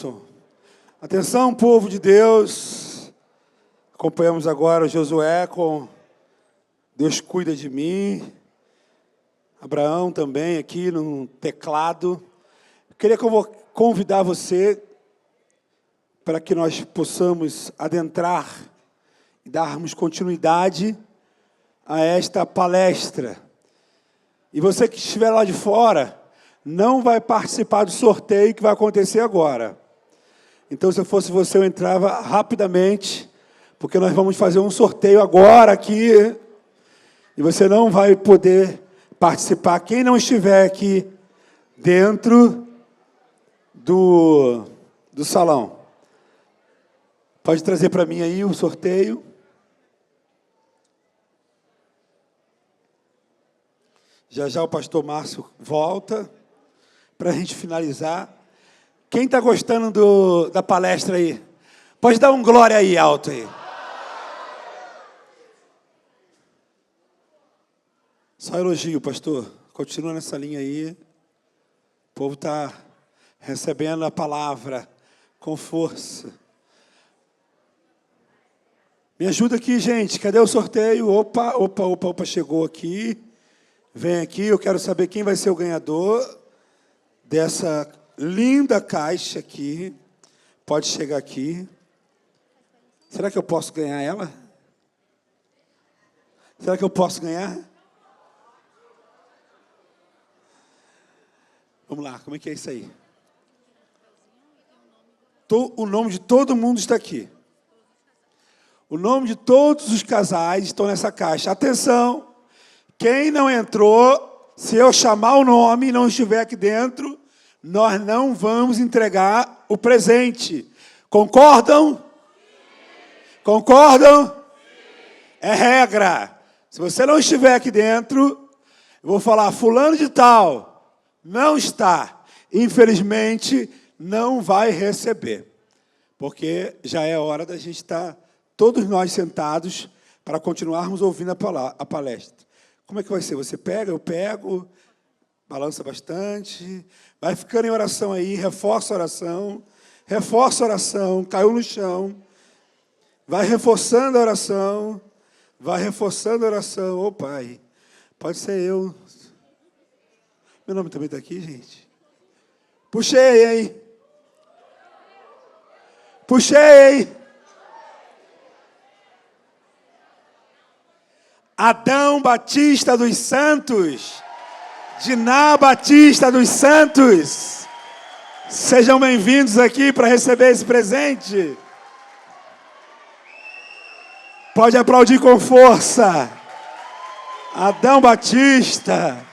som. Atenção, povo de Deus. Acompanhamos agora Josué com Deus cuida de mim. Abraão também aqui no teclado. Eu queria convidar você para que nós possamos adentrar e darmos continuidade a esta palestra. E você que estiver lá de fora, não vai participar do sorteio que vai acontecer agora. Então, se eu fosse você, eu entrava rapidamente, porque nós vamos fazer um sorteio agora aqui, e você não vai poder participar. Quem não estiver aqui dentro do salão, pode trazer para mim aí o sorteio. Já já o pastor Márcio volta para a gente finalizar. Quem está gostando da palestra aí? Pode dar um glória aí, alto aí. Só elogio, pastor. Continua nessa linha aí. O povo está recebendo a palavra com força. Me ajuda aqui, gente. Cadê o sorteio? Opa, chegou aqui. Vem aqui, eu quero saber quem vai ser o ganhador dessa linda caixa aqui. Pode chegar aqui. Será que eu posso ganhar ela? Será que eu posso ganhar? Vamos lá, como é que é isso aí? O nome de todo mundo está aqui. O nome de todos os casais estão nessa caixa. Atenção! Quem não entrou, se eu chamar o nome e não estiver aqui dentro, nós não vamos entregar o presente. Concordam? Concordam? É regra. Se você não estiver aqui dentro, eu vou falar, fulano de tal, não está. Infelizmente, não vai receber. Porque já é hora da gente estar, todos nós sentados, para continuarmos ouvindo a palestra. Como é que vai ser? Você pega, eu pego, balança bastante, vai ficando em oração aí, reforça a oração, caiu no chão, vai reforçando a oração, ô Pai, pode ser eu. Meu nome também está aqui, gente. Puxei, hein? Puxei! Adão Batista dos Santos, Diná Batista dos Santos, sejam bem-vindos aqui para receber esse presente. Pode aplaudir com força. Adão Batista,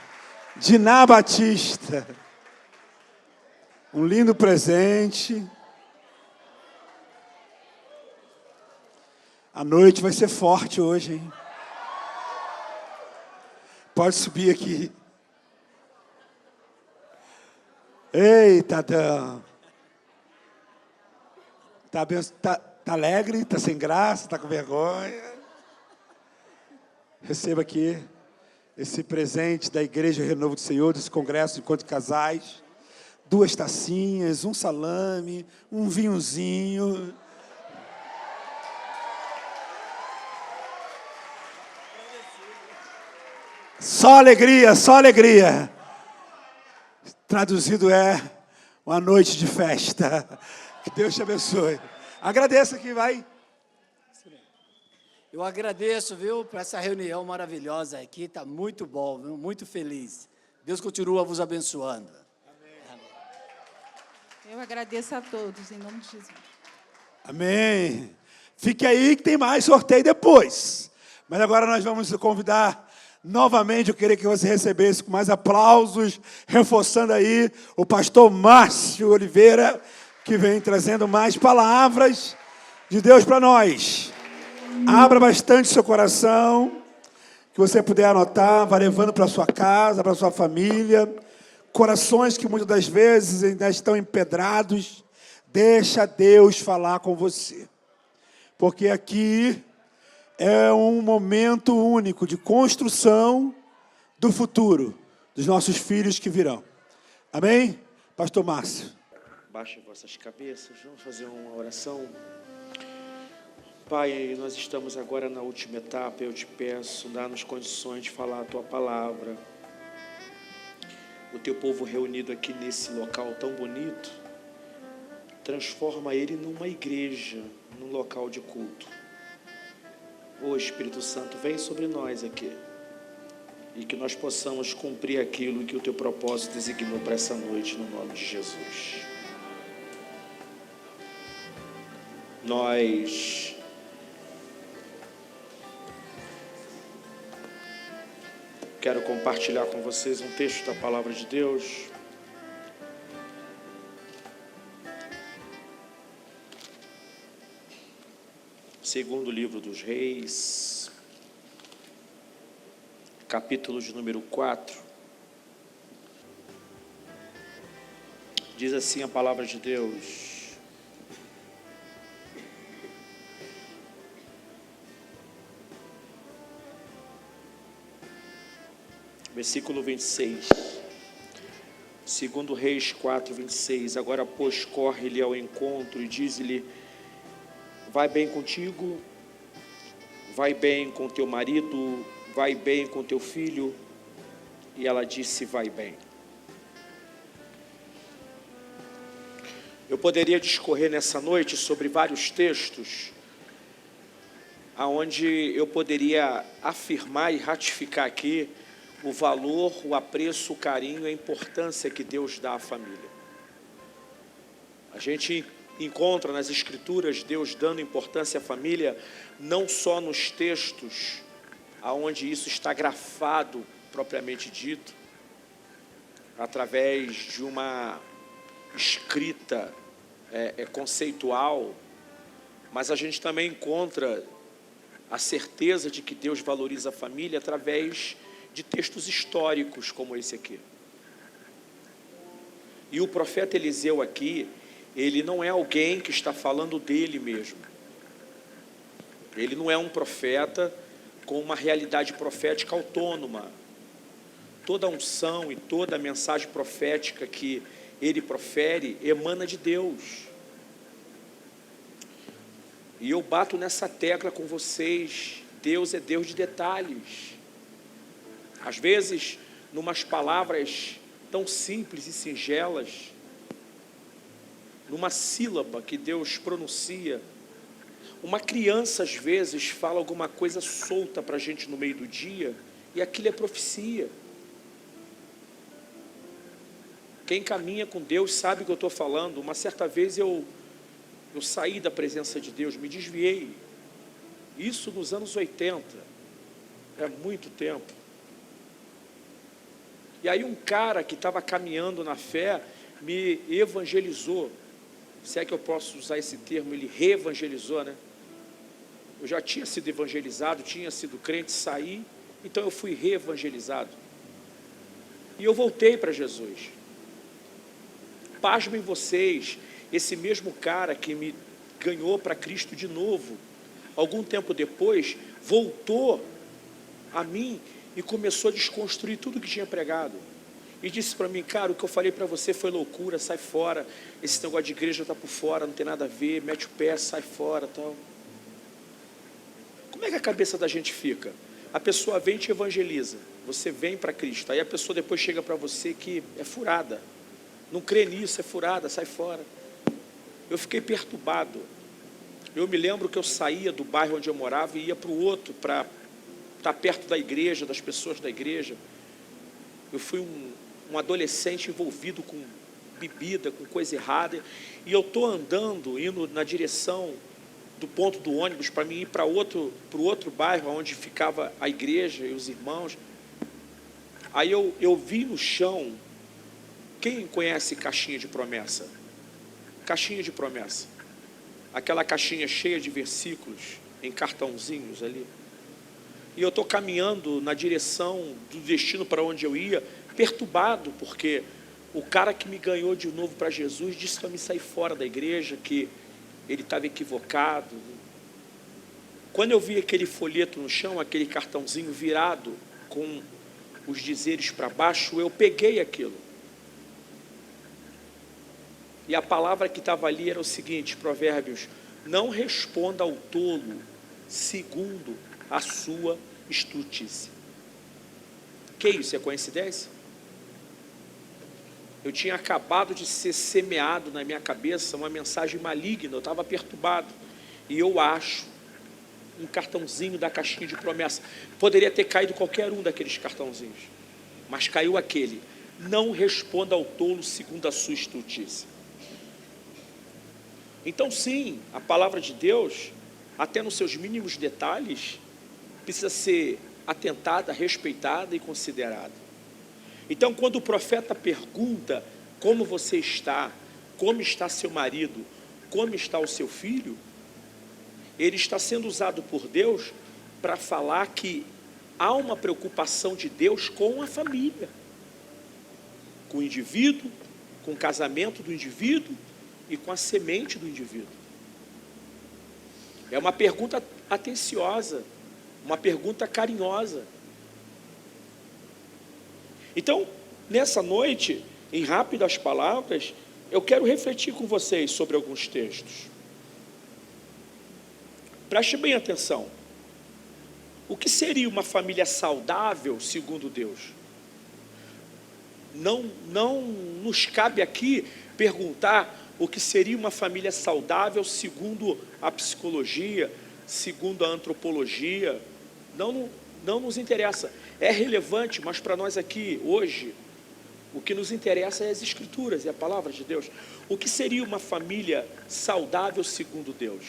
Diná Batista. Um lindo presente. A noite vai ser forte hoje, hein? Pode subir aqui. Eita, Adão. Tá alegre? Tá sem graça? Tá com vergonha? Receba aqui esse presente da Igreja Renovo do Senhor, desse congresso de encontro de casais. 2 tacinhas, um salame, um vinhozinho. Só alegria, só alegria. Traduzido é uma noite de festa. Que Deus te abençoe. Agradeça aqui, vai. Eu agradeço, viu, por essa reunião maravilhosa aqui. Está muito bom, viu? Muito feliz. Deus continua vos abençoando. Amém. Eu agradeço a todos, em nome de Jesus. Amém. Fique aí que tem mais sorteio depois. Mas agora nós vamos convidar novamente, eu queria que você recebesse com mais aplausos, reforçando aí o pastor Márcio Oliveira, que vem trazendo mais palavras de Deus para nós. Abra bastante seu coração, que você puder anotar, vá levando para sua casa, para sua família. Corações que muitas das vezes ainda estão empedrados, deixa Deus falar com você. Porque aqui é um momento único de construção do futuro, dos nossos filhos que virão. Amém? Pastor Márcio. Baixem vossas cabeças, vamos fazer uma oração. Pai, nós estamos agora na última etapa. Eu te peço, dá-nos condições de falar a tua palavra. O teu povo reunido aqui nesse local tão bonito, transforma ele numa igreja, num local de culto. Ô Espírito Santo, vem sobre nós aqui e que nós possamos cumprir aquilo que o teu propósito designou para essa noite, no nome de Jesus. Nós quero compartilhar com vocês um texto da palavra de Deus. Segundo livro dos Reis, capítulo de número 4. Diz assim a palavra de Deus: versículo 26, segundo Reis 4, 26. Agora, pois, corre-lhe ao encontro e diz-lhe: vai bem contigo, vai bem com teu marido, vai bem com teu filho. E ela disse: vai bem. Eu poderia discorrer nessa noite sobre vários textos, aonde eu poderia afirmar e ratificar aqui o valor, o apreço, o carinho e a importância que Deus dá à família. A gente encontra nas Escrituras Deus dando importância à família, não só nos textos, aonde isso está grafado, propriamente dito, através de uma escrita conceitual, mas a gente também encontra a certeza de que Deus valoriza a família através de textos históricos como esse aqui. E o profeta Eliseu aqui, ele não é alguém que está falando dele mesmo. Ele não é um profeta com uma realidade profética autônoma. Toda a unção e toda a mensagem profética que ele profere emana de Deus. E eu bato nessa tecla com vocês: Deus é Deus de detalhes. Às vezes, numas palavras tão simples e singelas, numa sílaba que Deus pronuncia, uma criança às vezes fala alguma coisa solta para a gente no meio do dia, e aquilo é profecia. Quem caminha com Deus sabe o que eu estou falando. Uma certa vez eu saí da presença de Deus, me desviei. Isso nos anos 80, é muito tempo. E aí um cara que estava caminhando na fé me evangelizou. Se é que eu posso usar esse termo, ele reevangelizou, né? Eu já tinha sido evangelizado, tinha sido crente, saí, então eu fui reevangelizado. E eu voltei para Jesus. Pasmem vocês, esse mesmo cara que me ganhou para Cristo de novo, algum tempo depois, voltou a mim e começou a desconstruir tudo que tinha pregado. E disse para mim: cara, o que eu falei para você foi loucura, sai fora, esse negócio de igreja está por fora, não tem nada a ver, mete o pé, sai fora, tal. Como é que a cabeça da gente fica? A pessoa vem e te evangeliza, você vem para Cristo, aí a pessoa depois chega para você que é furada, não crê nisso, é furada, sai fora. Eu fiquei perturbado. Eu me lembro que eu saía do bairro onde eu morava e ia para o outro, para estar perto da igreja, das pessoas da igreja. Eu fui um adolescente envolvido com bebida, com coisa errada, e eu estou andando, indo na direção do ponto do ônibus para mim ir para o outro bairro onde ficava a igreja e os irmãos. Aí eu vi no chão, quem conhece caixinha de promessa? Caixinha de promessa, aquela caixinha cheia de versículos em cartãozinhos ali. E eu estou caminhando na direção do destino para onde eu ia, perturbado, porque o cara que me ganhou de novo para Jesus disse para me sair fora da igreja, que ele estava equivocado. Quando eu vi aquele folheto no chão, aquele cartãozinho virado com os dizeres para baixo, eu peguei aquilo. E a palavra que estava ali era o seguinte, Provérbios: não responda ao tolo segundo a sua estultícia. Que isso, é coincidência? Eu tinha acabado de ser semeado na minha cabeça uma mensagem maligna, eu estava perturbado, e eu acho um cartãozinho da caixinha de promessa. Poderia ter caído qualquer um daqueles cartãozinhos, mas caiu aquele: não responda ao tolo segundo a sua estultícia. Então sim, a palavra de Deus, até nos seus mínimos detalhes, precisa ser atentada, respeitada e considerada. Então, quando o profeta pergunta como você está, como está seu marido, como está o seu filho, ele está sendo usado por Deus para falar que há uma preocupação de Deus com a família, com o indivíduo, com o casamento do indivíduo e com a semente do indivíduo. É uma pergunta atenciosa, uma pergunta carinhosa. Então, nessa noite, em rápidas palavras, eu quero refletir com vocês sobre alguns textos. Preste bem atenção. O que seria uma família saudável segundo Deus? Não nos cabe aqui perguntar o que seria uma família saudável segundo a psicologia, segundo a antropologia. Não nos interessa. É relevante, mas para nós aqui, hoje, o que nos interessa é as Escrituras, é a palavra de Deus. O que seria uma família saudável segundo Deus?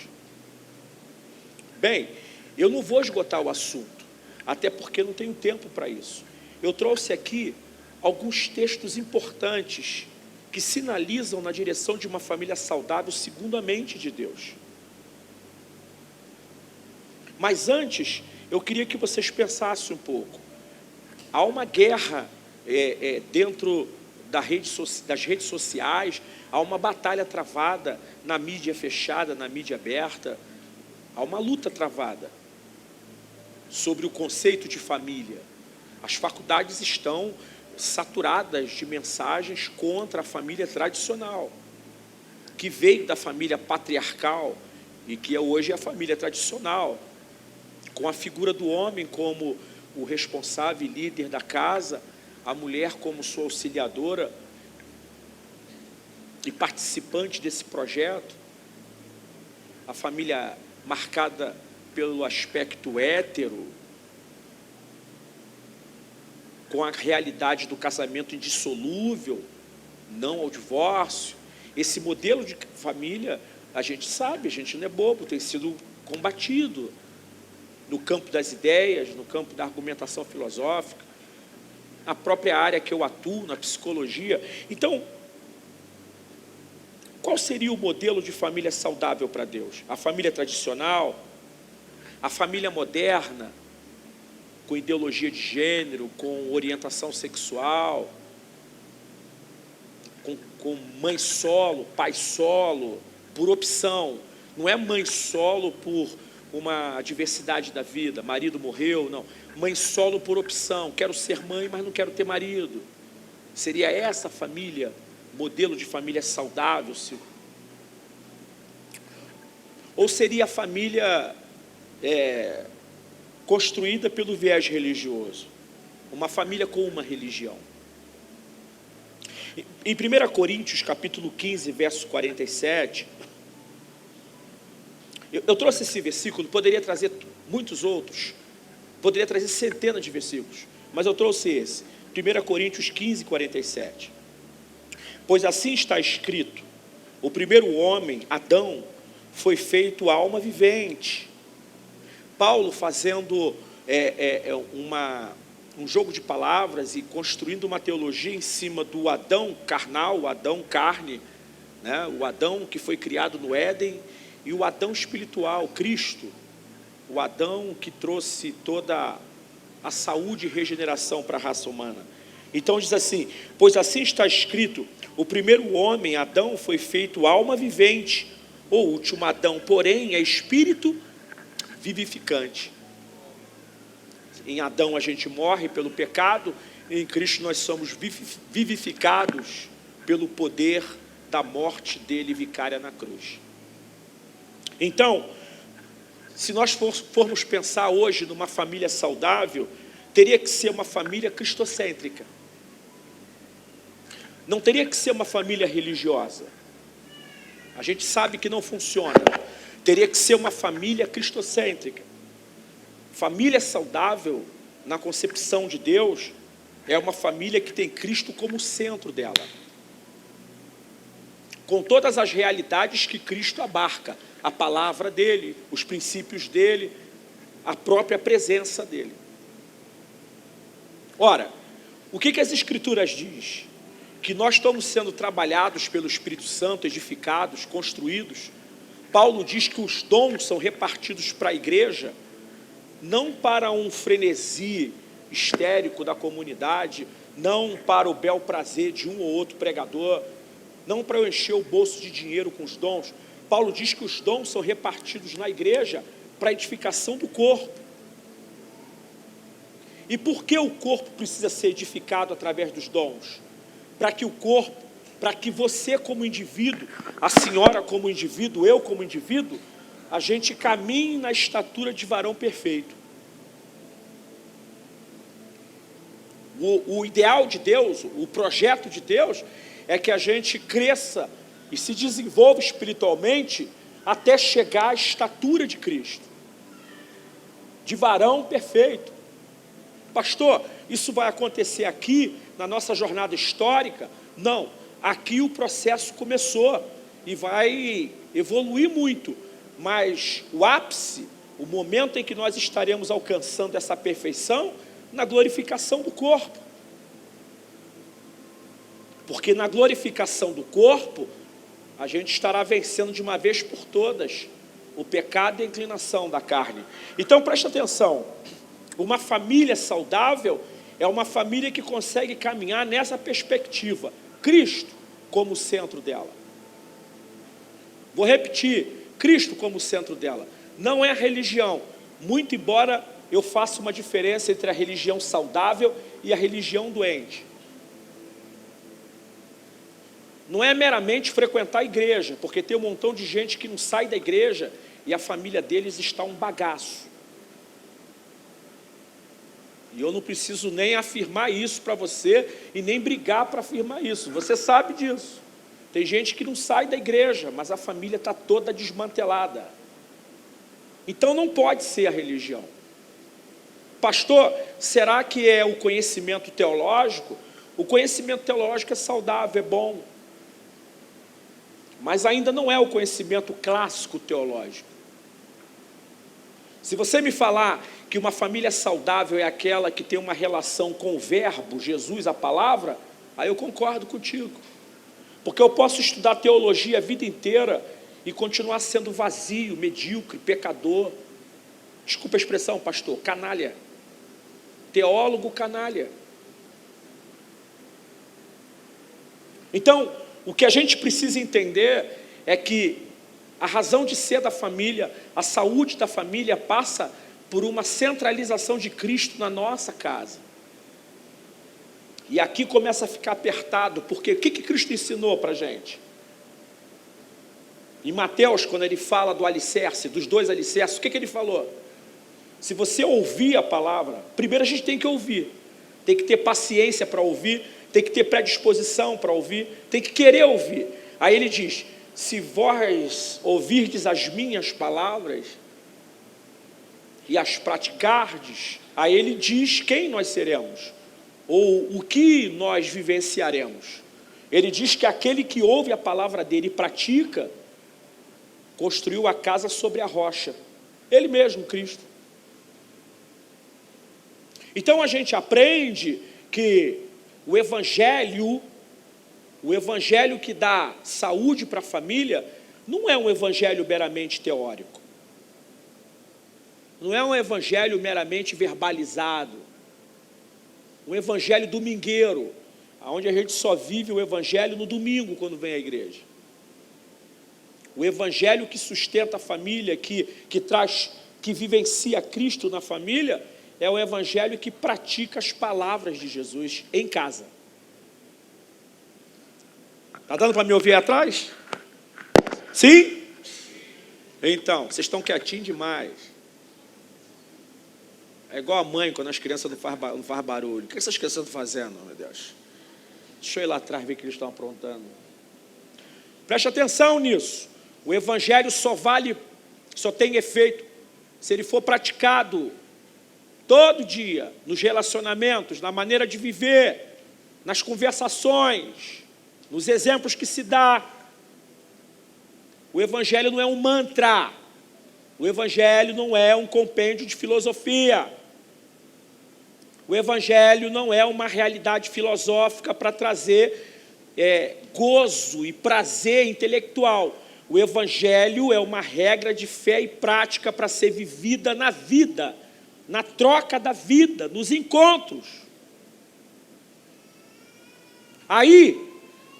Bem, eu não vou esgotar o assunto, até porque não tenho tempo para isso. Eu trouxe aqui alguns textos importantes que sinalizam na direção de uma família saudável segundo a mente de Deus. Mas antes, eu queria que vocês pensassem um pouco. Há uma guerra dentro das redes sociais, há uma batalha travada na mídia fechada, na mídia aberta, há uma luta travada sobre o conceito de família. As faculdades estão saturadas de mensagens contra a família tradicional, que veio da família patriarcal e que hoje é a família tradicional, com a figura do homem como o responsável e líder da casa, a mulher como sua auxiliadora e participante desse projeto, a família marcada pelo aspecto hétero, com a realidade do casamento indissolúvel, não ao divórcio. Esse modelo de família, a gente sabe, a gente não é bobo, tem sido combatido no campo das ideias, no campo da argumentação filosófica, na própria área que eu atuo, na psicologia. Então, qual seria o modelo de família saudável para Deus? A família tradicional? A família moderna, com ideologia de gênero, com orientação sexual, com mãe solo, pai solo, por opção. Não é mãe solo por uma adversidade da vida, marido morreu, não. Mãe solo por opção, quero ser mãe, mas não quero ter marido. Seria essa família, modelo de família saudável? Ou seria a família construída pelo viés religioso? Uma família com uma religião. Em 1 Coríntios, capítulo 15, verso 47... Eu trouxe esse versículo, poderia trazer muitos outros, poderia trazer centenas de versículos, mas eu trouxe esse, 1 Coríntios 15, 47. Pois assim está escrito: o primeiro homem, Adão, foi feito alma vivente. Paulo fazendo um jogo de palavras e construindo uma teologia em cima do Adão carnal, o Adão carne, né? O Adão que foi criado no Éden, e o Adão espiritual, Cristo, o Adão que trouxe toda a saúde e regeneração para a raça humana. Então diz assim: pois assim está escrito, o primeiro homem, Adão, foi feito alma vivente, o último Adão, porém, é espírito vivificante. Em Adão a gente morre pelo pecado, em Cristo nós somos vivificados pelo poder da morte dele vicária na cruz. Então, se nós formos pensar hoje numa família saudável, teria que ser uma família cristocêntrica. Não teria que ser uma família religiosa. A gente sabe que não funciona. Teria que ser uma família cristocêntrica. Família saudável, na concepção de Deus, é uma família que tem Cristo como centro dela, com todas as realidades que Cristo abarca, a palavra dele, os princípios dele, a própria presença dele. Ora, o que as Escrituras diz? Que nós estamos sendo trabalhados pelo Espírito Santo, edificados, construídos. Paulo diz que os dons são repartidos para a igreja, não para um frenesi histérico da comunidade, não para o bel prazer de um ou outro pregador, não para eu encher o bolso de dinheiro com os dons. Paulo diz que os dons são repartidos na igreja para a edificação do corpo. E por que o corpo precisa ser edificado através dos dons? Para que o corpo, para que você como indivíduo, a senhora como indivíduo, eu como indivíduo, a gente caminhe na estatura de varão perfeito. O ideal de Deus, o projeto de Deus, é que a gente cresça e se desenvolva espiritualmente até chegar à estatura de Cristo, de varão perfeito. Pastor, isso vai acontecer aqui, na nossa jornada histórica? Não, aqui o processo começou e vai evoluir muito, mas o ápice, o momento em que nós estaremos alcançando essa perfeição, na glorificação do corpo. Porque na glorificação do corpo, a gente estará vencendo de uma vez por todas o pecado e a inclinação da carne. Então presta atenção, uma família saudável é uma família que consegue caminhar nessa perspectiva, Cristo como centro dela. Vou repetir, Cristo como centro dela. Não é a religião, muito embora eu faça uma diferença entre a religião saudável e a religião doente. Não é meramente frequentar a igreja, porque tem um montão de gente que não sai da igreja e a família deles está um bagaço. E eu não preciso nem afirmar isso para você e nem brigar para afirmar isso. Você sabe disso. Tem gente que não sai da igreja, mas a família está toda desmantelada. Então não pode ser a religião. Pastor, será que é o conhecimento teológico? O conhecimento teológico é saudável, é bom. Mas ainda não é o conhecimento clássico teológico. Se você me falar que uma família saudável é aquela que tem uma relação com o verbo, Jesus, a palavra, aí eu concordo contigo. Porque eu posso estudar teologia a vida inteira e continuar sendo vazio, medíocre, pecador. Desculpa a expressão, pastor, canalha. Teólogo canalha. Então, o que a gente precisa entender é que a razão de ser da família, a saúde da família passa por uma centralização de Cristo na nossa casa. E aqui começa a ficar apertado, porque o que Cristo ensinou para a gente? Em Mateus, quando ele fala do alicerce, dos dois alicerces, o que ele falou? Se você ouvir a palavra, primeiro a gente tem que ouvir, tem que ter paciência para ouvir, tem que ter predisposição para ouvir, tem que querer ouvir. Aí ele diz, se vós ouvirdes as minhas palavras e as praticardes, aí ele diz quem nós seremos, ou o que nós vivenciaremos. Ele diz que aquele que ouve a palavra dele e pratica, construiu a casa sobre a rocha, ele mesmo, Cristo. Então a gente aprende que o evangelho que dá saúde para a família, não é um evangelho meramente teórico. Não é um evangelho meramente verbalizado. Um evangelho domingueiro, onde a gente só vive o evangelho no domingo, quando vem à igreja. O evangelho que sustenta a família, que vivencia Cristo na família, é o evangelho que pratica as palavras de Jesus em casa. Está dando para me ouvir atrás? Sim? Então, vocês estão quietinhos demais. É igual a mãe quando as crianças não faz barulho. O que essas crianças estão fazendo, meu Deus? Deixa eu ir lá atrás ver o que eles estão aprontando. Preste atenção nisso. O evangelho só tem efeito se ele for praticado todo dia, nos relacionamentos, na maneira de viver, nas conversações, nos exemplos que se dá. O evangelho não é um mantra. O evangelho não é um compêndio de filosofia. O evangelho não é uma realidade filosófica para trazer gozo e prazer intelectual. O evangelho é uma regra de fé e prática para ser vivida na vida, na troca da vida, nos encontros. Aí,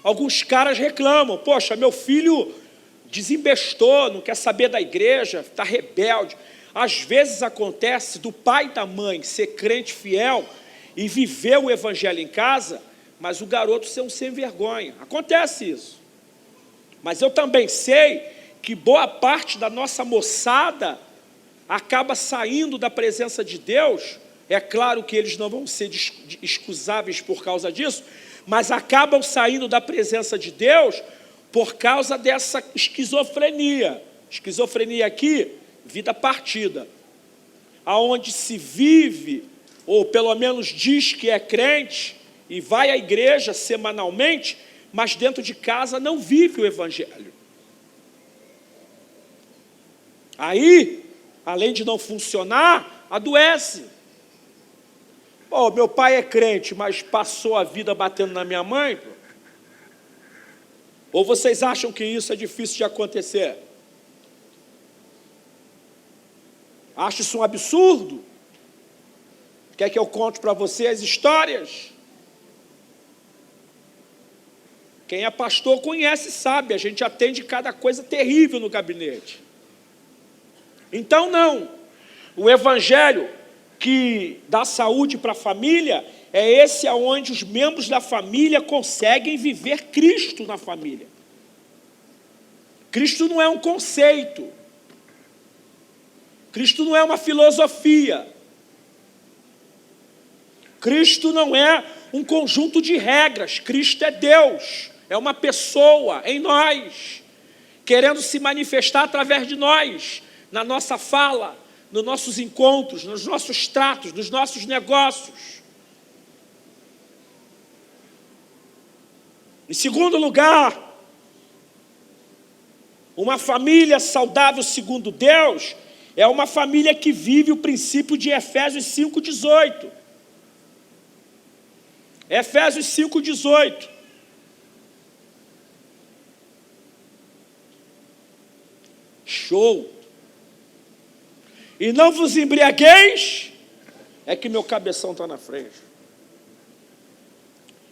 alguns caras reclamam, poxa, meu filho desembestou, não quer saber da igreja, está rebelde. Às vezes acontece do pai e da mãe ser crente fiel e viver o evangelho em casa, mas o garoto ser um sem vergonha. Acontece isso. Mas eu também sei que boa parte da nossa moçada acaba saindo da presença de Deus. É claro que eles não vão ser excusáveis por causa disso, mas acabam saindo da presença de Deus por causa dessa esquizofrenia. Esquizofrenia aqui, vida partida, aonde se vive, ou pelo menos diz que é crente, e vai à igreja semanalmente, mas dentro de casa não vive o evangelho. Aí, além de não funcionar, adoece. Pô, meu pai é crente, mas passou a vida batendo na minha mãe? Ou vocês acham que isso é difícil de acontecer? Acho isso um absurdo? Quer que eu conte para vocês histórias? Quem é pastor conhece, sabe, a gente atende cada coisa terrível no gabinete. Então não, o evangelho que dá saúde para a família é esse aonde os membros da família conseguem viver Cristo na família. Cristo não é um conceito. Cristo não é uma filosofia. Cristo não é um conjunto de regras. Cristo é Deus, é uma pessoa em nós, querendo se manifestar através de nós, na nossa fala, nos nossos encontros, nos nossos tratos, nos nossos negócios. Em segundo lugar, uma família saudável segundo Deus é uma família que vive o princípio de Efésios 5,18. Efésios 5,18. Show! E não vos embriagueis, é que meu cabeção está na frente.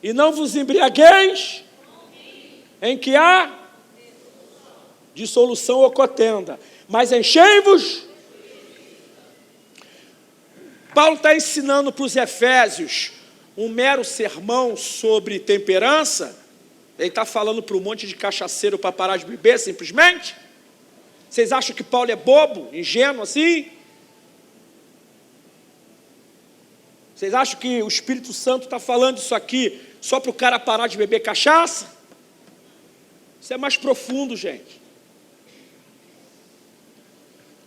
E não vos embriagueis, em que há dissolução ou contenda, mas enchei-vos. Paulo está ensinando para os Efésios um mero sermão sobre temperança. Ele está falando para um monte de cachaceiro para parar de beber, simplesmente. Vocês acham que Paulo é bobo, ingênuo assim? Vocês acham que o Espírito Santo está falando isso aqui só para o cara parar de beber cachaça? Isso é mais profundo, gente.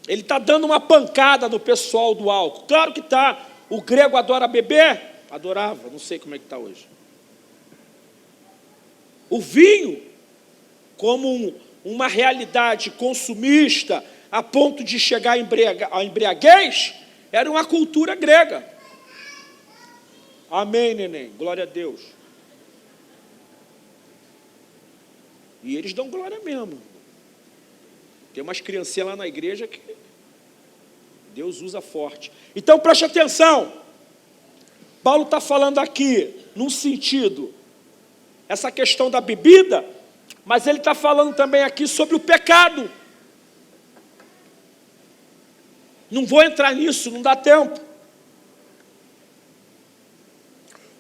Ele está dando uma pancada no pessoal do álcool. Claro que está. O grego adora beber? Adorava, não sei como é que está hoje. O vinho, como uma realidade consumista, a ponto de chegar à embriaguez, era uma cultura grega. Amém, neném? Glória a Deus. E eles dão glória mesmo. Tem umas criancinhas lá na igreja que Deus usa forte. Então, preste atenção. Paulo está falando aqui, num sentido, essa questão da bebida, mas ele está falando também aqui sobre o pecado. Não vou entrar nisso, não dá tempo.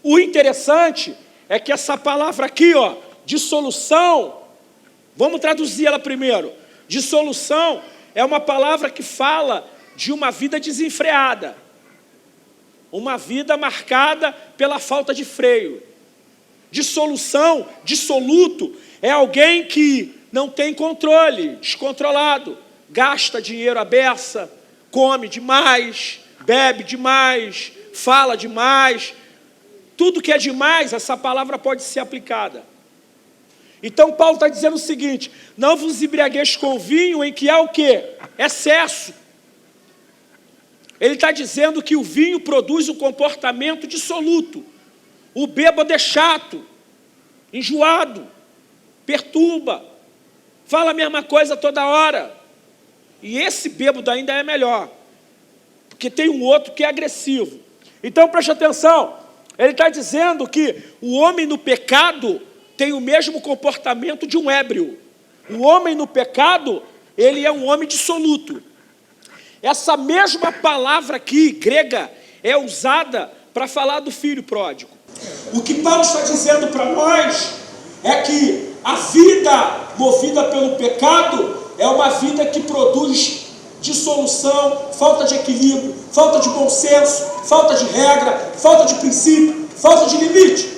O interessante é que essa palavra aqui, Dissolução, vamos traduzir ela primeiro. Dissolução é uma palavra que fala de uma vida desenfreada. Uma vida marcada pela falta de freio. Dissolução, dissoluto, é alguém que não tem controle, descontrolado. Gasta dinheiro à beça, come demais, bebe demais, fala demais. Tudo que é demais, essa palavra pode ser aplicada. Então Paulo está dizendo o seguinte: não vos embriagueis com vinho em que há o quê? Excesso. Ele está dizendo que o vinho produz um comportamento dissoluto. O bêbado é chato, enjoado, perturba, fala a mesma coisa toda hora. E esse bêbado ainda é melhor, porque tem um outro que é agressivo. Então preste atenção, ele está dizendo que o homem no pecado tem o mesmo comportamento de um ébrio. O homem no pecado, ele é um homem dissoluto. Essa mesma palavra aqui, grega, é usada para falar do filho pródigo. O que Paulo está dizendo para nós é que a vida movida pelo pecado é uma vida que produz dissolução, falta de equilíbrio, falta de bom senso, falta de regra, falta de princípio, falta de limite.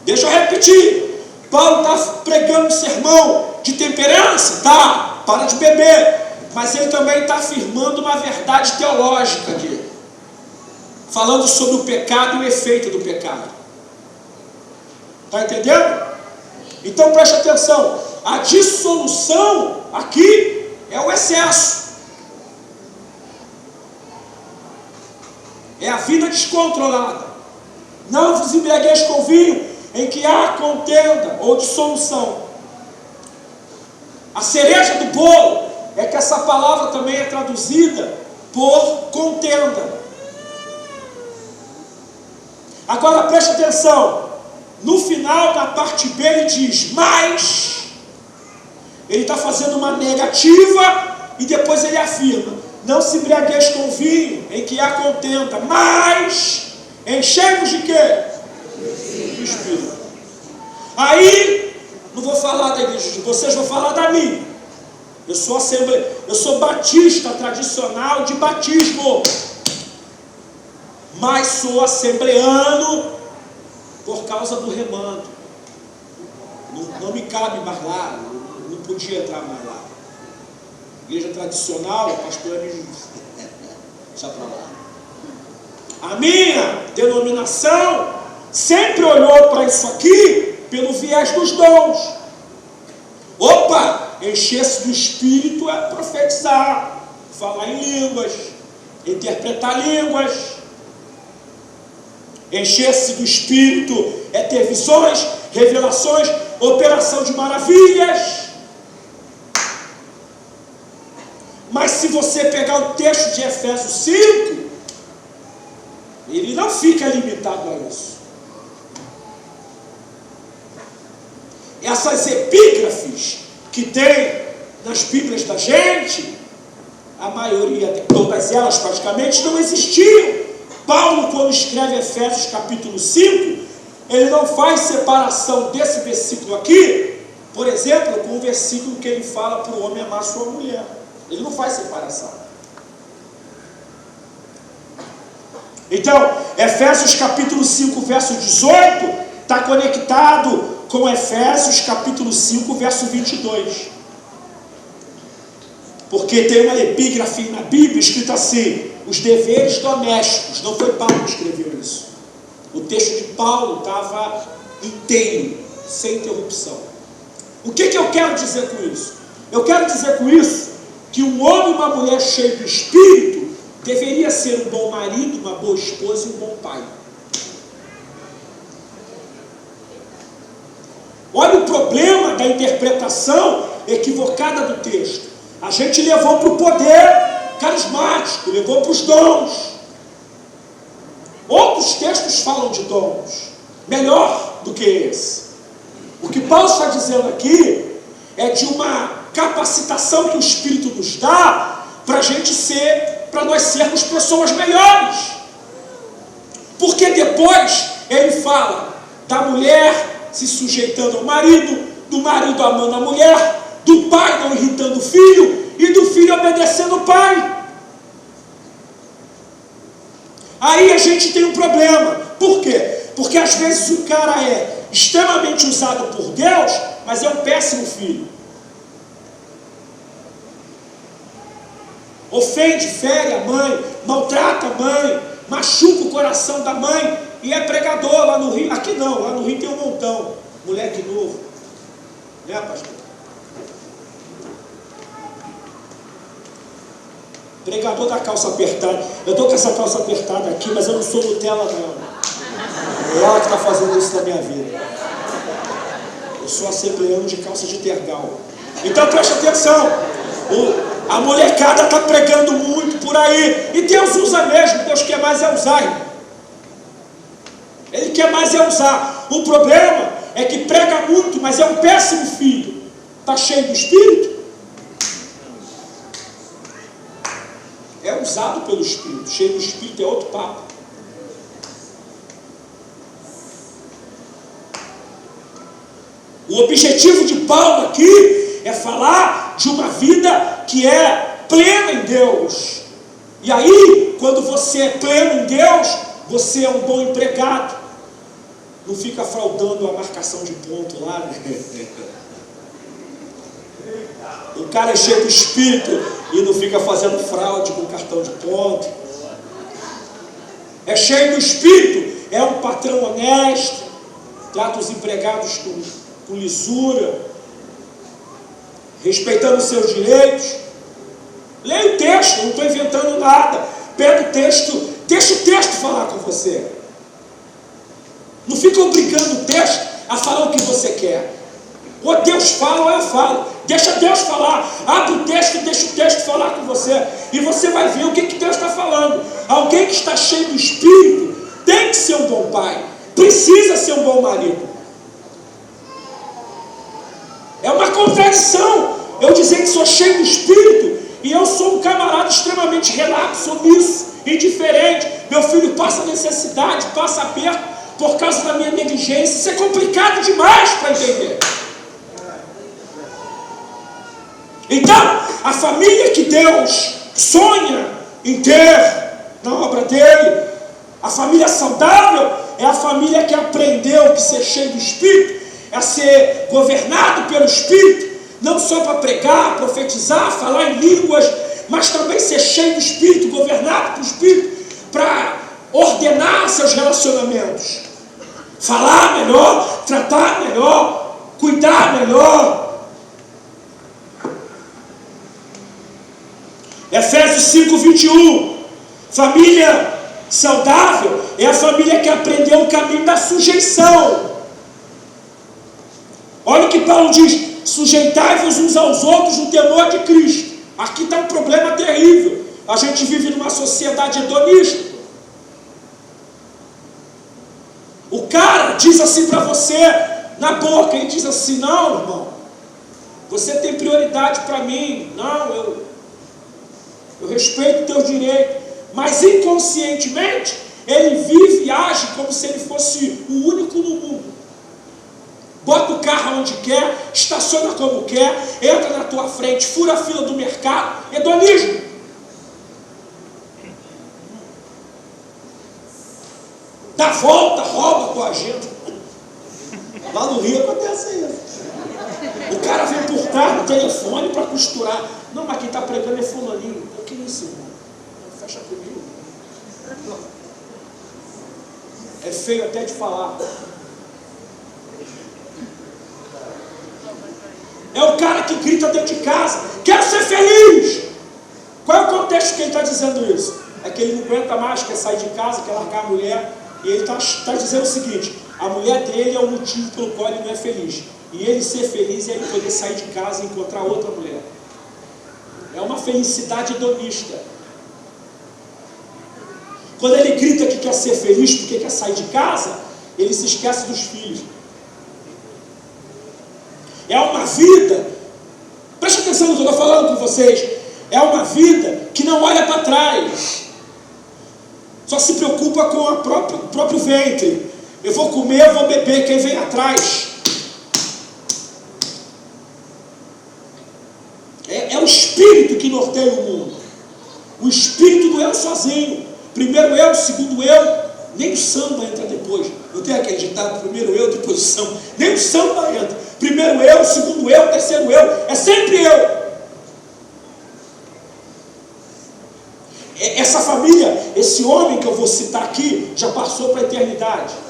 Deixa eu repetir. Paulo está pregando um sermão de temperança, tá? Para de beber. Mas ele também está afirmando uma verdade teológica aqui, falando sobre o pecado e o efeito do pecado. Está entendendo? Então preste atenção, a dissolução aqui é o excesso, é a vida descontrolada. Não vos embriagueis com vinho em que há contenda ou dissolução. A cereja do bolo é que essa palavra também é traduzida por contenda. Agora preste atenção, no final, na parte B, ele diz, mas, ele está fazendo uma negativa e depois ele afirma, não se embriagueis com vinho em que há contenda, mas enchei-vos de quê? Do Espírito. Aí, não vou falar da igreja de vocês, vou falar da minha. Eu sou batista tradicional de batismo, mas sou assembleano por causa do remando. Não me cabe mais lá, não podia entrar mais lá. Igreja tradicional, pastor Emílio, deixa para lá. A minha denominação sempre olhou para isso aqui pelo viés dos dons. Opa! Encher-se do Espírito é profetizar, falar em línguas, interpretar línguas. Encher-se do Espírito é ter visões, revelações, operação de maravilhas. Mas se você pegar o texto de Efésios 5, ele não fica limitado a isso. Essas epígrafes que tem nas Bíblias da gente, a maioria de todas elas praticamente não existiam. Paulo, quando escreve Efésios capítulo 5, ele não faz separação desse versículo aqui, por exemplo, com o versículo que ele fala para o homem amar sua mulher. Ele não faz separação. Então, Efésios capítulo 5, verso 18, está conectado com Efésios capítulo 5, verso 22. Porque tem uma epígrafe na Bíblia escrita assim, os deveres domésticos. Não foi Paulo que escreveu isso. O texto de Paulo estava inteiro, sem interrupção. O que eu quero dizer com isso? Eu quero dizer com isso que um homem e uma mulher cheios do Espírito deveria ser um bom marido, uma boa esposa e um bom pai. Olha o problema da interpretação equivocada do texto. A gente levou para o poder carismático, levou para os dons. Outros textos falam de dons, melhor do que esse. O que Paulo está dizendo aqui é de uma capacitação que o Espírito nos dá para nós sermos pessoas melhores. Porque depois ele fala, da mulher se sujeitando ao marido, do marido amando a mulher, do pai não irritando o filho e do filho obedecendo o pai. Aí a gente tem um problema. Por quê? Porque às vezes o cara é extremamente usado por Deus, mas é um péssimo filho. Ofende, fere a mãe, maltrata a mãe, machuca o coração da mãe e é pregador lá no Rio. Aqui não, lá no Rio tem um montão. Moleque novo. Né, pastor? Pregador da calça apertada. Eu estou com essa calça apertada aqui, mas eu não sou Nutella, não. É ela que está fazendo isso na minha vida. Eu sou assembleano de calça de tergal. Então preste atenção. A molecada está pregando muito por aí. E Deus usa mesmo. Deus quer mais é usar, irmão. Ele quer mais é usar. O problema é que prega muito, mas é um péssimo filho. Está cheio do Espírito? É usado pelo Espírito. Cheio do Espírito é outro papo. O objetivo de Paulo aqui é falar de uma vida que é plena em Deus. E aí, quando você é pleno em Deus, você é um bom empregado. Não fica fraudando a marcação de ponto lá, né? O cara é cheio do Espírito e não fica fazendo fraude com cartão de ponto. É cheio do Espírito, é um patrão honesto, trata os empregados com lisura, respeitando os seus direitos. Leia o texto, não estou inventando nada. Pega o texto, deixa o texto falar com você. Não fica obrigando o texto a falar o que você quer. Ou Deus fala ou eu falo. Deixa Deus falar. Abre o texto e deixa o texto falar com você. E você vai ver o que Deus está falando. Alguém que está cheio do Espírito tem que ser um bom pai. Precisa ser um bom marido. É uma contradição eu dizer que sou cheio do Espírito e eu sou um camarada extremamente relapso, omisso, indiferente. Meu filho passa necessidade, passa aperto por causa da minha negligência. Isso é complicado demais para entender. Então, a família que Deus sonha em ter na obra dele, a família saudável, é a família que aprendeu que ser cheio do Espírito é ser governado pelo Espírito, não só para pregar, profetizar, falar em línguas, mas também ser cheio do Espírito, governado pelo Espírito, para ordenar seus relacionamentos, falar melhor, tratar melhor, cuidar melhor. Efésios 5, 21. Família saudável é a família que aprendeu o caminho da sujeição. Olha o que Paulo diz: sujeitai-vos uns aos outros no temor de Cristo. Aqui está um problema terrível. A gente vive numa sociedade hedonista. O cara diz assim para você na boca, ele diz assim: não, irmão, você tem prioridade para mim. Não, eu respeito o teu direito. Mas inconscientemente ele vive e age como se ele fosse o único no mundo. Bota o carro onde quer, estaciona como quer, entra na tua frente, fura a fila do mercado. Hedonismo. Dá volta, rouba a tua agenda. Lá no Rio acontece isso. O cara vem por trás no telefone para costurar. Não, mas quem está pregando é fulaninho. O que é isso, irmão? Fecha comigo. É feio até de falar. É o cara que grita dentro de casa: quero ser feliz. Qual é o contexto que ele está dizendo isso? É que ele não aguenta mais, quer sair de casa, quer largar a mulher. E ele está dizendo o seguinte: a mulher dele é o motivo pelo qual ele não é feliz. E ele ser feliz é ele poder sair de casa e encontrar outra mulher. É uma felicidade hedonista. Quando ele grita que quer ser feliz porque quer sair de casa, ele se esquece dos filhos. É uma vida, preste atenção no que eu estou falando com vocês, é uma vida que não olha para trás, só se preocupa com o próprio ventre. Eu vou comer, eu vou beber, quem vem atrás. É o espírito que norteia o mundo. O espírito do eu sozinho. Primeiro eu, segundo eu. Nem o samba entra depois. Não tem aquele ditado, primeiro eu, depois o samba. Nem o samba entra. Primeiro eu, segundo eu, terceiro eu. É sempre eu. Essa família, esse homem que eu vou citar aqui, já passou para a eternidade.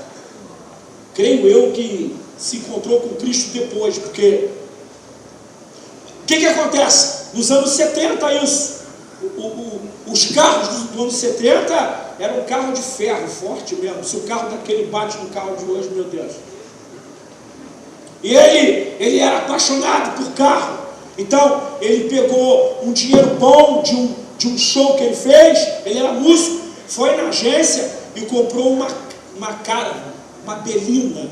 Creio eu que se encontrou com Cristo depois, porque o que acontece? Nos anos 70 isso, os carros dos anos 70 eram um carro de ferro, forte mesmo. Se o carro daquele bate no carro de hoje, meu Deus. E ele era apaixonado por carro. Então, ele pegou um dinheiro bom de um show que ele fez, ele era músico, foi na agência e comprou uma belina,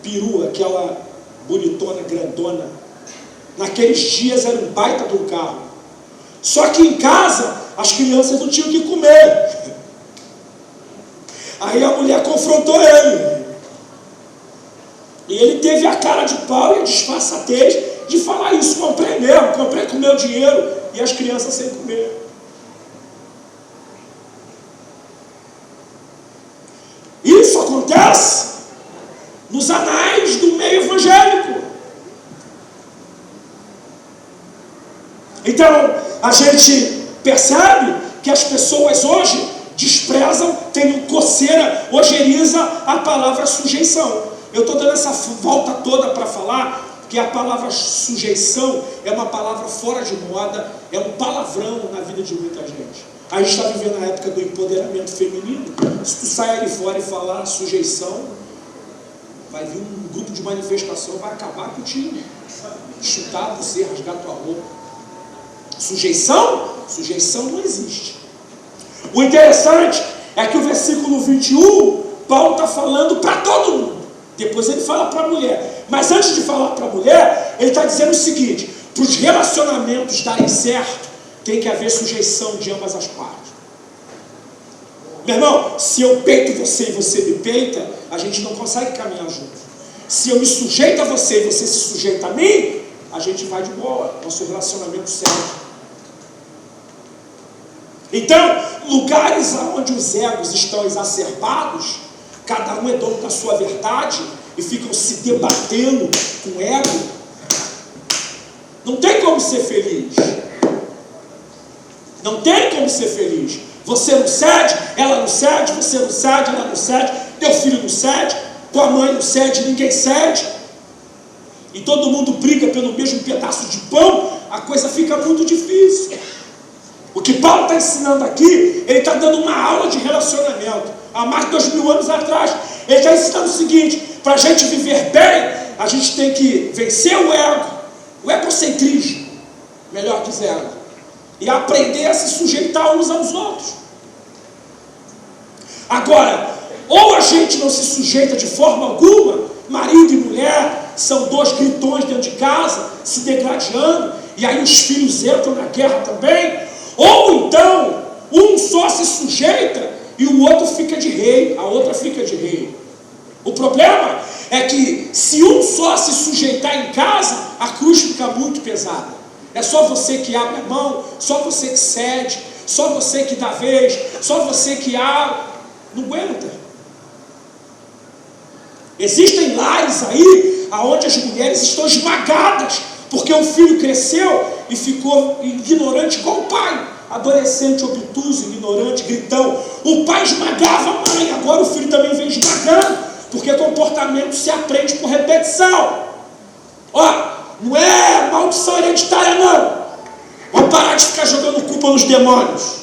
perua, aquela bonitona, grandona. Naqueles dias era um baita de um carro. Só que em casa, as crianças não tinham o que comer. Aí a mulher confrontou ele. E ele teve a cara de pau e a disfarçatez de falar isso. Comprei mesmo, comprei com meu dinheiro. E as crianças sem comer. Isso acontece nos anais do meio evangélico. Então, a gente percebe que as pessoas hoje desprezam, têm coceira, ojeriza a palavra sujeição. Eu estou dando essa volta toda para falar que a palavra sujeição é uma palavra fora de moda, é um palavrão na vida de muita gente. A gente está vivendo a época do empoderamento feminino. Se tu sai ali fora e falar sujeição, vai vir um grupo de manifestação, vai acabar contigo, chutar você, rasgar tua roupa. Sujeição? Sujeição não existe. O interessante é que o versículo 21, Paulo está falando para todo mundo. Depois ele fala para a mulher. Mas antes de falar para a mulher, ele está dizendo o seguinte: para os relacionamentos darem certo, tem que haver sujeição de ambas as partes. Meu irmão, se eu peito você e você me peita, a gente não consegue caminhar junto. Se eu me sujeito a você e você se sujeita a mim, a gente vai de boa, nosso relacionamento serve. Então, lugares onde os egos estão exacerbados, cada um é dono da sua verdade e ficam se debatendo com o ego, não tem como ser feliz. Não tem como ser feliz. Você não cede, ela não cede, você não cede, ela não cede, teu filho não cede, tua mãe não cede, ninguém cede. E todo mundo briga pelo mesmo pedaço de pão, a coisa fica muito difícil. O que Paulo está ensinando aqui, ele está dando uma aula de relacionamento. Há mais de 2000 anos atrás, ele está ensinando o seguinte: para a gente viver bem, a gente tem que vencer o egocentrismo, melhor dizendo, e aprender a se sujeitar uns aos outros. Agora, ou a gente não se sujeita de forma alguma, marido e mulher são dois gritões dentro de casa, se degladiando, e aí os filhos entram na guerra também, ou então um só se sujeita e o outro fica de rei, a outra fica de rei. O problema é que se um só se sujeitar em casa, a cruz fica muito pesada. É só você que abre a mão, só você que cede, só você que dá vez, só você que abre. Não aguenta. Existem lares aí onde as mulheres estão esmagadas, porque o filho cresceu e ficou ignorante igual o pai. Adolescente, obtuso, ignorante, gritão. O pai esmagava a mãe, agora o filho também vem esmagando, porque comportamento se aprende por repetição. Ó, não é maldição hereditária não. Vamos parar de ficar jogando culpa nos demônios.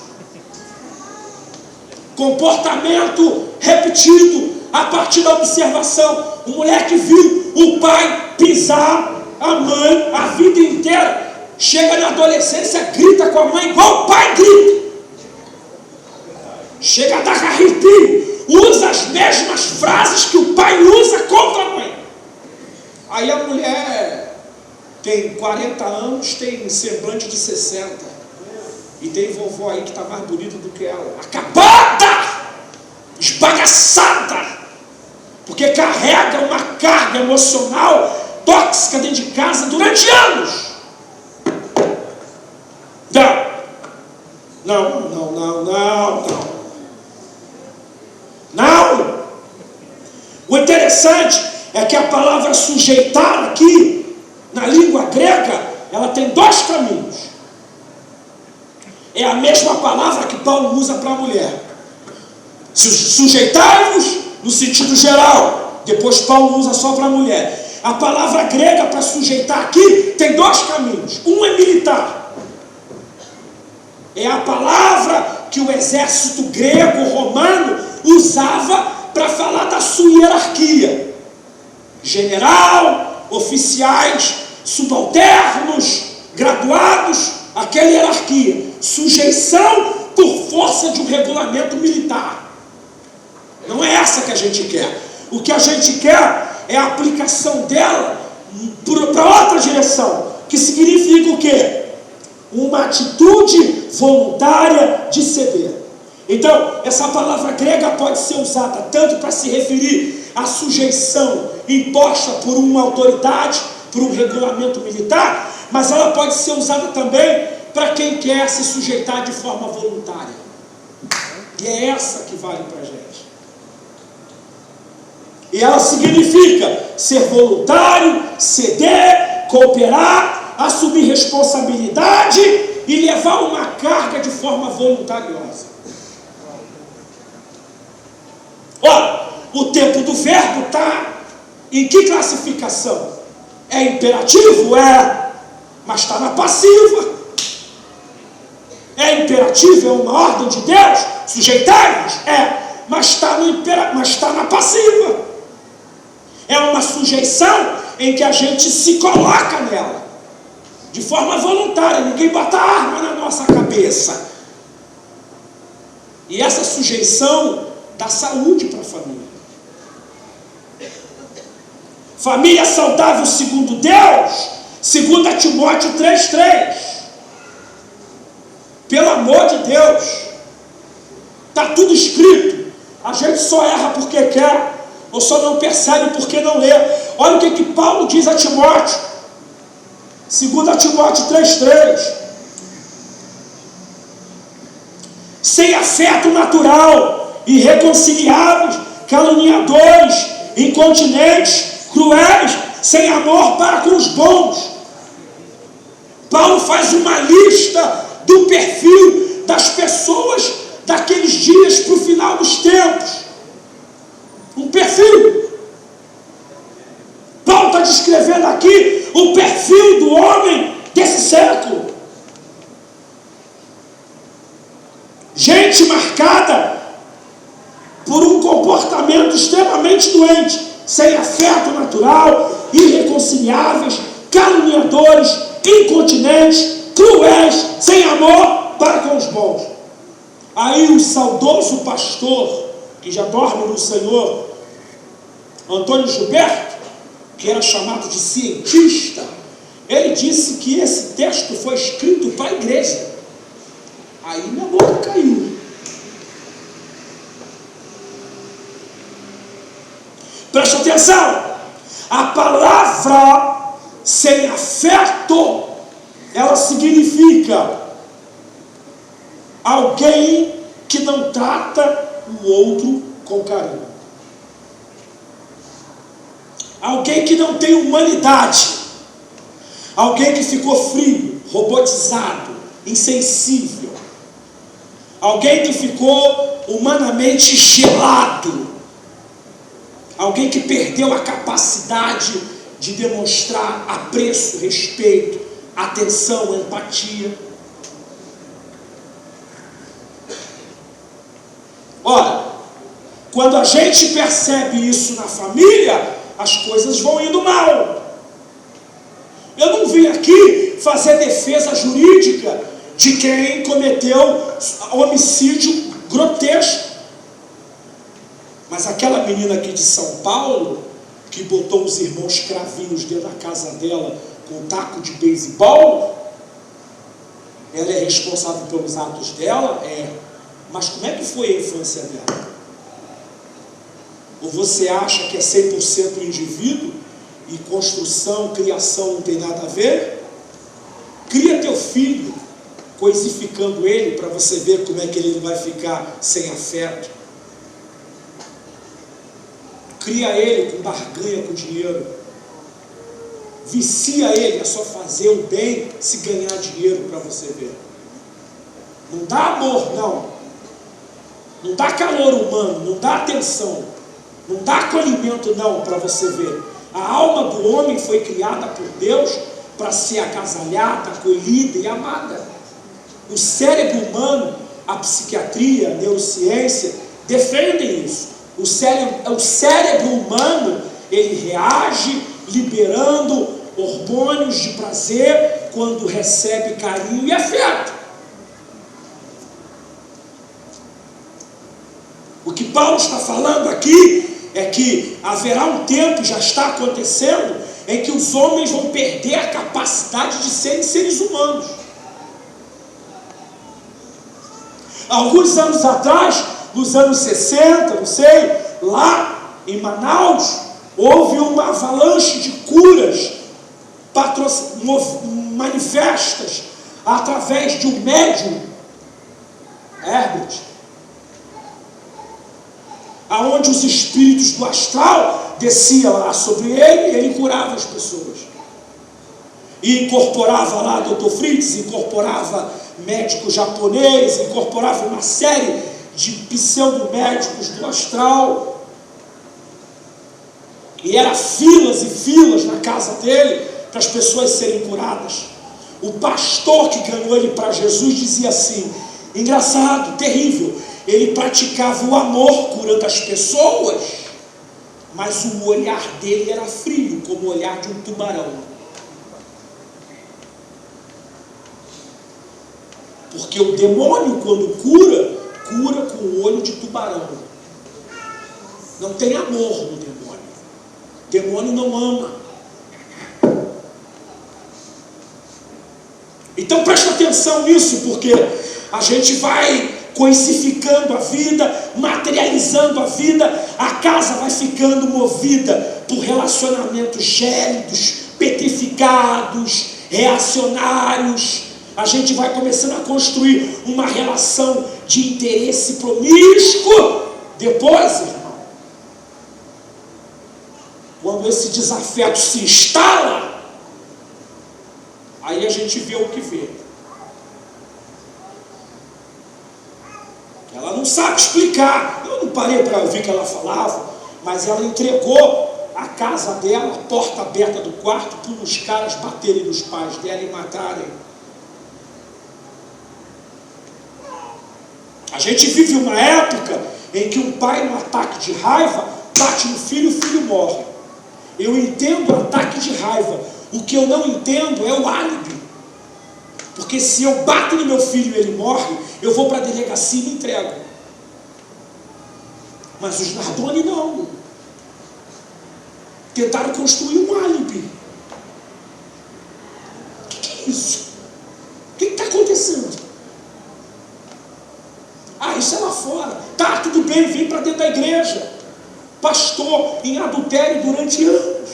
Comportamento repetido a partir da observação. O moleque viu o pai pisar a mãe a vida inteira, chega na adolescência, grita com a mãe igual o pai grita, chega a dar arrepio, usa as mesmas frases que o pai usa contra a mãe. Aí a mulher tem 40 anos, tem semblante de 60, e tem vovó aí que está mais bonita do que ela, acabada! esbagaçada, porque carrega uma carga emocional tóxica dentro de casa durante anos. Não. O interessante é que a palavra sujeitar aqui, na língua grega, ela tem dois caminhos. É a mesma palavra que Paulo usa para a mulher. Sujeitai-vos no sentido geral. Depois Paulo usa só para a mulher. A palavra grega para sujeitar aqui tem dois caminhos. Um é militar. É a palavra que o exército grego, romano, usava para falar da sua hierarquia. General, oficiais, subalternos, graduados, aquela hierarquia. Sujeição por força de um regulamento militar. Não é essa que a gente quer. O que a gente quer é a aplicação dela para outra direção, que significa o quê? Uma atitude voluntária de ceder. Então, essa palavra grega pode ser usada tanto para se referir à sujeição imposta por uma autoridade, por um regulamento militar, mas ela pode ser usada também para quem quer se sujeitar de forma voluntária. E é essa que vale para a gente. E ela significa ser voluntário, ceder, cooperar, assumir responsabilidade e levar uma carga de forma voluntariosa. Ora, o tempo do verbo está em que classificação? É imperativo? É, mas está na passiva. É imperativo? É uma ordem de Deus? Sujeitai-vos? É, mas está na passiva. É uma sujeição em que a gente se coloca nela, de forma voluntária, ninguém bota arma na nossa cabeça. E essa sujeição dá saúde para a família. Família saudável segundo Deus, 2 Timóteo 3,3. Pelo amor de Deus, está tudo escrito. A gente só erra porque quer, ou só não percebe porque não lê. Olha o que Paulo diz a Timóteo, 2 Timóteo 3,3. Sem afeto natural, irreconciliáveis, caluniadores, incontinentes, cruéis, sem amor para com os bons. Paulo faz uma lista do perfil das pessoas daqueles dias para o final dos tempos. Um perfil. Paulo está descrevendo aqui o perfil do homem desse século. Gente marcada por um comportamento extremamente doente, sem afeto natural, irreconciliáveis, caluniadores, incontinentes, cruéis, sem amor para com os bons. Aí o saudoso pastor, que já dorme no Senhor, Antônio Gilberto, que era chamado de cientista, ele disse que esse texto foi escrito para a igreja. Aí minha boca caiu. Presta atenção, a palavra sem afeto, ela significa alguém que não trata o outro com carinho. Alguém que não tem humanidade. Alguém que ficou frio, robotizado, insensível. Alguém que ficou humanamente gelado. Alguém que perdeu a capacidade de demonstrar apreço, respeito, atenção, empatia. Ora, quando a gente percebe isso na família, as coisas vão indo mal. Eu não vim aqui fazer defesa jurídica de quem cometeu homicídio grotesco. Mas aquela menina aqui de São Paulo, que botou os irmãos cravinhos dentro da casa dela com um taco de beisebol, ela é responsável pelos atos dela? É. Mas como é que foi a infância dela? Ou você acha que é 100% indivíduo e construção, criação não tem nada a ver? Cria teu filho, coisificando ele, para você ver como é que ele vai ficar sem afeto. Cria ele com barganha com dinheiro. Vicia ele a só fazer o bem se ganhar dinheiro, para você ver. Não dá amor, não. Não dá calor humano, não dá atenção. Não dá acolhimento, não, para você ver. A alma do homem foi criada por Deus para ser agasalhada, acolhida e amada. O cérebro humano, a psiquiatria, a neurociência, defendem isso. O cérebro humano, ele reage liberando hormônios de prazer quando recebe carinho e afeto. O que Paulo está falando aqui é que haverá um tempo, já está acontecendo, em que os homens vão perder a capacidade de serem seres humanos. Alguns anos atrás, nos anos 60, não sei, lá em Manaus, houve uma avalanche de curas manifestas através de um médium, Herbert, aonde os espíritos do astral desciam lá sobre ele e ele curava as pessoas. E incorporava lá Dr. Fritz, incorporava médico japonês, incorporava uma série de pseudomédicos do astral. E era filas e filas na casa dele para as pessoas serem curadas. O pastor que ganhou ele para Jesus dizia assim, engraçado, terrível, ele praticava o amor curando as pessoas, mas o olhar dele era frio, como o olhar de um tubarão. Porque o demônio, quando cura, cura com o olho de tubarão. Não tem amor no demônio. O demônio não ama. Então presta atenção nisso, porque a gente vai coisificando a vida, materializando a vida, a casa vai ficando movida por relacionamentos gélidos, petrificados, reacionários. A gente vai começando a construir uma relação de interesse promíscuo. Depois, irmão, quando esse desafeto se instala, aí a gente vê o que vê. Ela não sabe explicar. Eu não parei para ouvir o que ela falava, mas ela entregou a casa dela, a porta aberta do quarto, para uns caras baterem nos pais dela e matarem. A gente vive uma época em que um pai, num ataque de raiva, bate no filho e o filho morre. Eu entendo o ataque de raiva. O que eu não entendo é o álibi. Porque se eu bato no meu filho e ele morre, eu vou para a delegacia e me entrego. Mas os Nardoni não. Tentaram construir um álibi. O que é isso? O que está acontecendo? Ah, isso é lá fora. Tá, tudo bem, vem para dentro da igreja. Pastor em adultério durante anos,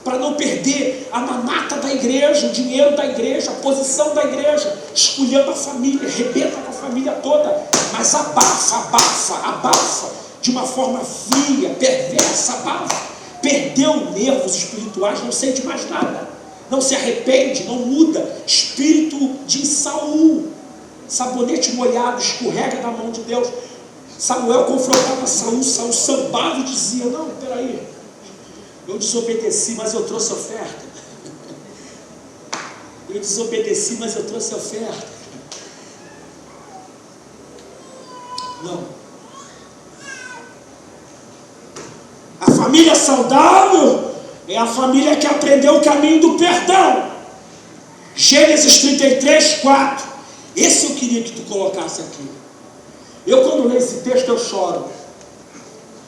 para não perder a mamata da igreja, o dinheiro da igreja, a posição da igreja, escolhendo a família, arrebenta com a família toda, mas abafa, de uma forma fria, perversa, abafa. Perdeu nervos espirituais, não sente mais nada, não se arrepende, não muda. Espírito de Saul, sabonete molhado, escorrega da mão de Deus. Samuel confrontava Saul, Saul sambava e dizia, não, peraí, eu desobedeci, mas eu trouxe oferta. Eu desobedeci, mas eu trouxe oferta. Não. A família saudável é a família que aprendeu o caminho do perdão. Gênesis 33, 4. Esse eu queria que tu colocasse aqui. Eu, quando leio esse texto, eu choro.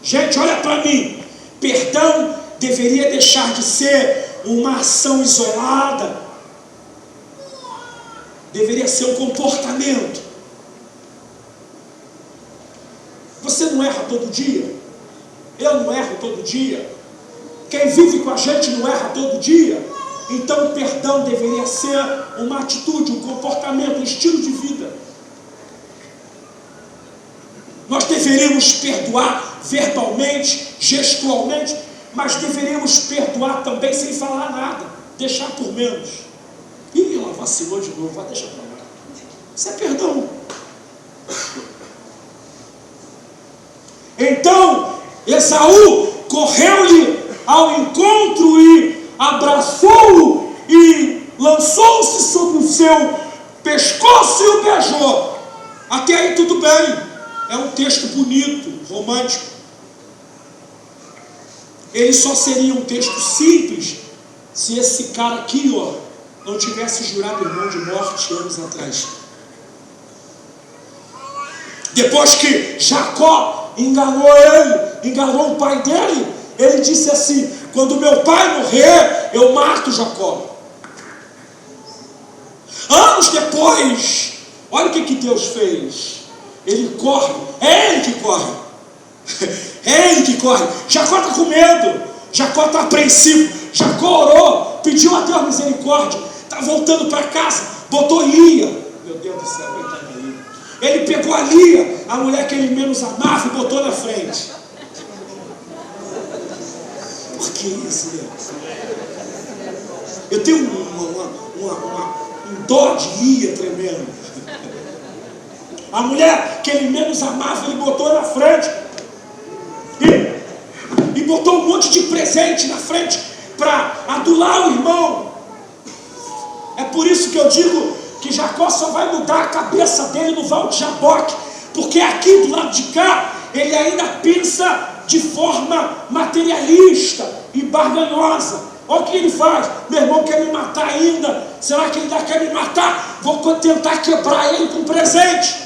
Gente, olha para mim. Perdão deveria deixar de ser uma ação isolada. Deveria ser um comportamento. Você não erra todo dia? Eu não erro todo dia. Quem vive com a gente não erra todo dia. Então o perdão deveria ser uma atitude, um comportamento, um estilo de vida. Nós deveríamos perdoar verbalmente, gestualmente, mas deveríamos perdoar também sem falar nada, deixar por menos. Ih, ela vacilou de novo, vai deixar para lá. Isso é perdão. Então, Esaú correu-lhe ao encontro e abraçou-o e lançou-se sobre o seu pescoço e o beijou. Até aí tudo bem. É um texto bonito, romântico. Ele só seria um texto simples se esse cara aqui, ó, não tivesse jurado irmão de morte anos atrás. Depois que Jacó enganou ele, enganou o pai dele, ele disse assim: quando meu pai morrer, eu mato Jacó. Anos depois, olha o que Deus fez. Ele corre, é ele que corre. É ele que corre. Jacó está com medo, Jacó está apreensivo. Jacó orou, pediu a Deus misericórdia. Está voltando para casa, botou Lia. Meu Deus do céu, coitada da Lia. Ele pegou a Lia, a mulher que ele menos amava, e botou na frente. Por que isso, Deus? Eu tenho um dó de Lia tremendo. A mulher que ele menos amava, ele botou na frente. E botou um monte de presente na frente para adular o irmão. É por isso que eu digo que Jacó só vai mudar a cabeça dele no Val de Jaboque, porque aqui do lado de cá ele ainda pensa de forma materialista e barganhosa. Olha o que ele faz: meu irmão quer me matar ainda, será que ele ainda quer me matar? Vou tentar quebrar ele com presente.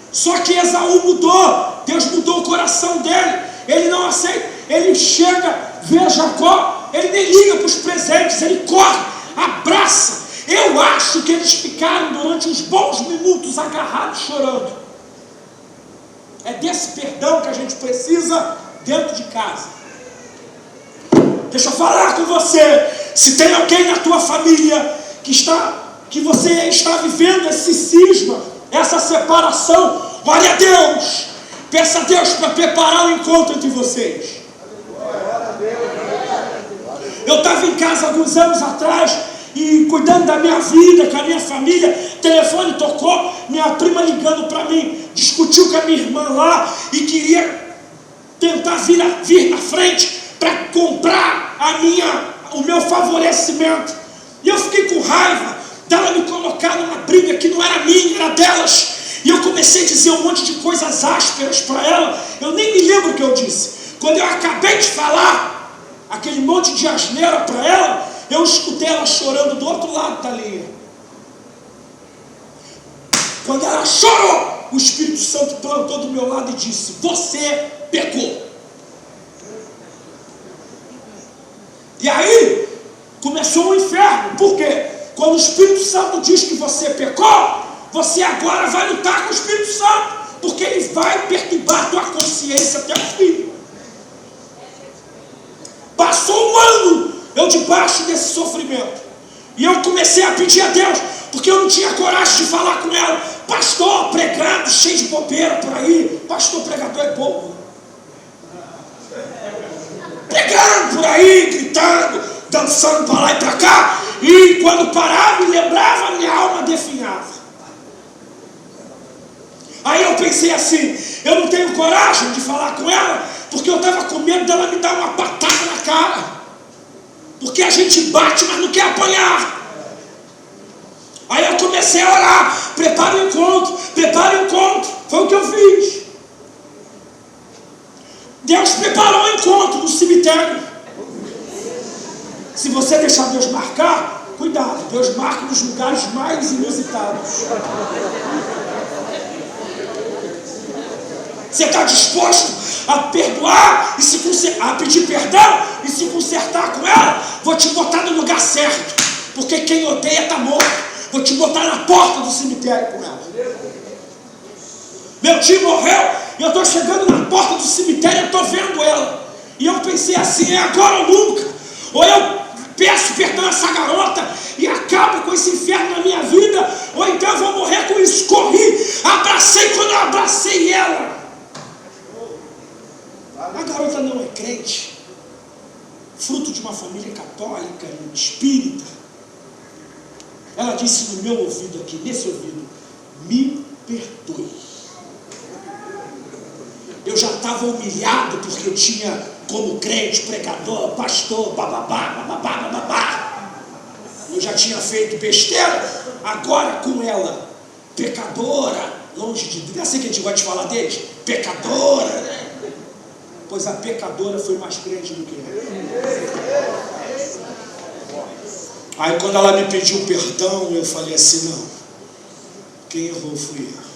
Só que Esaú mudou, Deus mudou o coração dele, ele não aceita, ele chega, vê Jacó, ele nem liga para os presentes, ele corre, abraça. Eu acho que eles ficaram durante uns bons minutos agarrados chorando. É desse perdão que a gente precisa dentro de casa. Deixa eu falar com você, se tem alguém na tua família que você está vivendo esse cisma, essa separação, ore a Deus, peça a Deus para preparar o encontro entre vocês. Eu estava em casa alguns anos atrás e cuidando da minha vida, com a minha família, o telefone tocou, minha prima ligando para mim, discutiu com a minha irmã lá e queria tentar vir na frente para comprar o meu favorecimento. E eu fiquei com raiva dela me colocar numa briga que não era minha, era delas. E eu comecei a dizer um monte de coisas ásperas para ela. Eu nem me lembro o que eu disse. Quando eu acabei de falar aquele monte de asneira para ela, eu escutei ela chorando do outro lado da linha. Quando ela chorou, o Espírito Santo plantou do meu lado e disse: você pecou. E aí começou o inferno. Por quê? Quando o Espírito Santo diz que você pecou, você agora vai lutar com o Espírito Santo, porque ele vai perturbar a tua consciência até o fim. Passou um ano eu debaixo desse sofrimento, e eu comecei a pedir a Deus, porque eu não tinha coragem de falar com ela. Pastor pregado, cheio de bobeira por aí. Pastor pregador é bobo, pregando por aí, gritando, dançando para lá e para cá, e quando parava e lembrava, minha alma definhava. Aí eu pensei assim: eu não tenho coragem de falar com ela, porque eu estava com medo dela me dar uma patada na cara, porque a gente bate, mas não quer apanhar. Aí eu comecei a orar: prepara o encontro, prepara o encontro. Foi o que eu fiz. Deus preparou o encontro no cemitério. Se você deixar Deus marcar, cuidado, Deus marca nos lugares mais inusitados. Você está disposto a perdoar e a pedir perdão e se consertar com ela? Vou te botar no lugar certo, porque quem odeia está morto. Vou te botar na porta do cemitério com ela. Meu tio morreu, e eu estou chegando na porta do cemitério, eu estou vendo ela. E eu pensei assim, é agora ou nunca. Ou eu peço perdão a essa garota e acabo com esse inferno na minha vida, ou então eu vou morrer com isso. Corri, abracei, quando eu abracei ela, a garota não é crente, fruto de uma família católica, espírita. Ela disse no meu ouvido aqui, nesse ouvido, me perdoe. Eu já estava humilhado porque eu tinha como crente, pregador, pastor, bababá, bababá, bababá. Eu já tinha feito besteira. Agora com ela, pecadora, longe de Deus. É assim que a gente gosta de falar deles? Pecadora, né? Pois a pecadora foi mais crente do que eu. Aí quando ela me pediu perdão, eu falei assim, não, quem errou fui eu.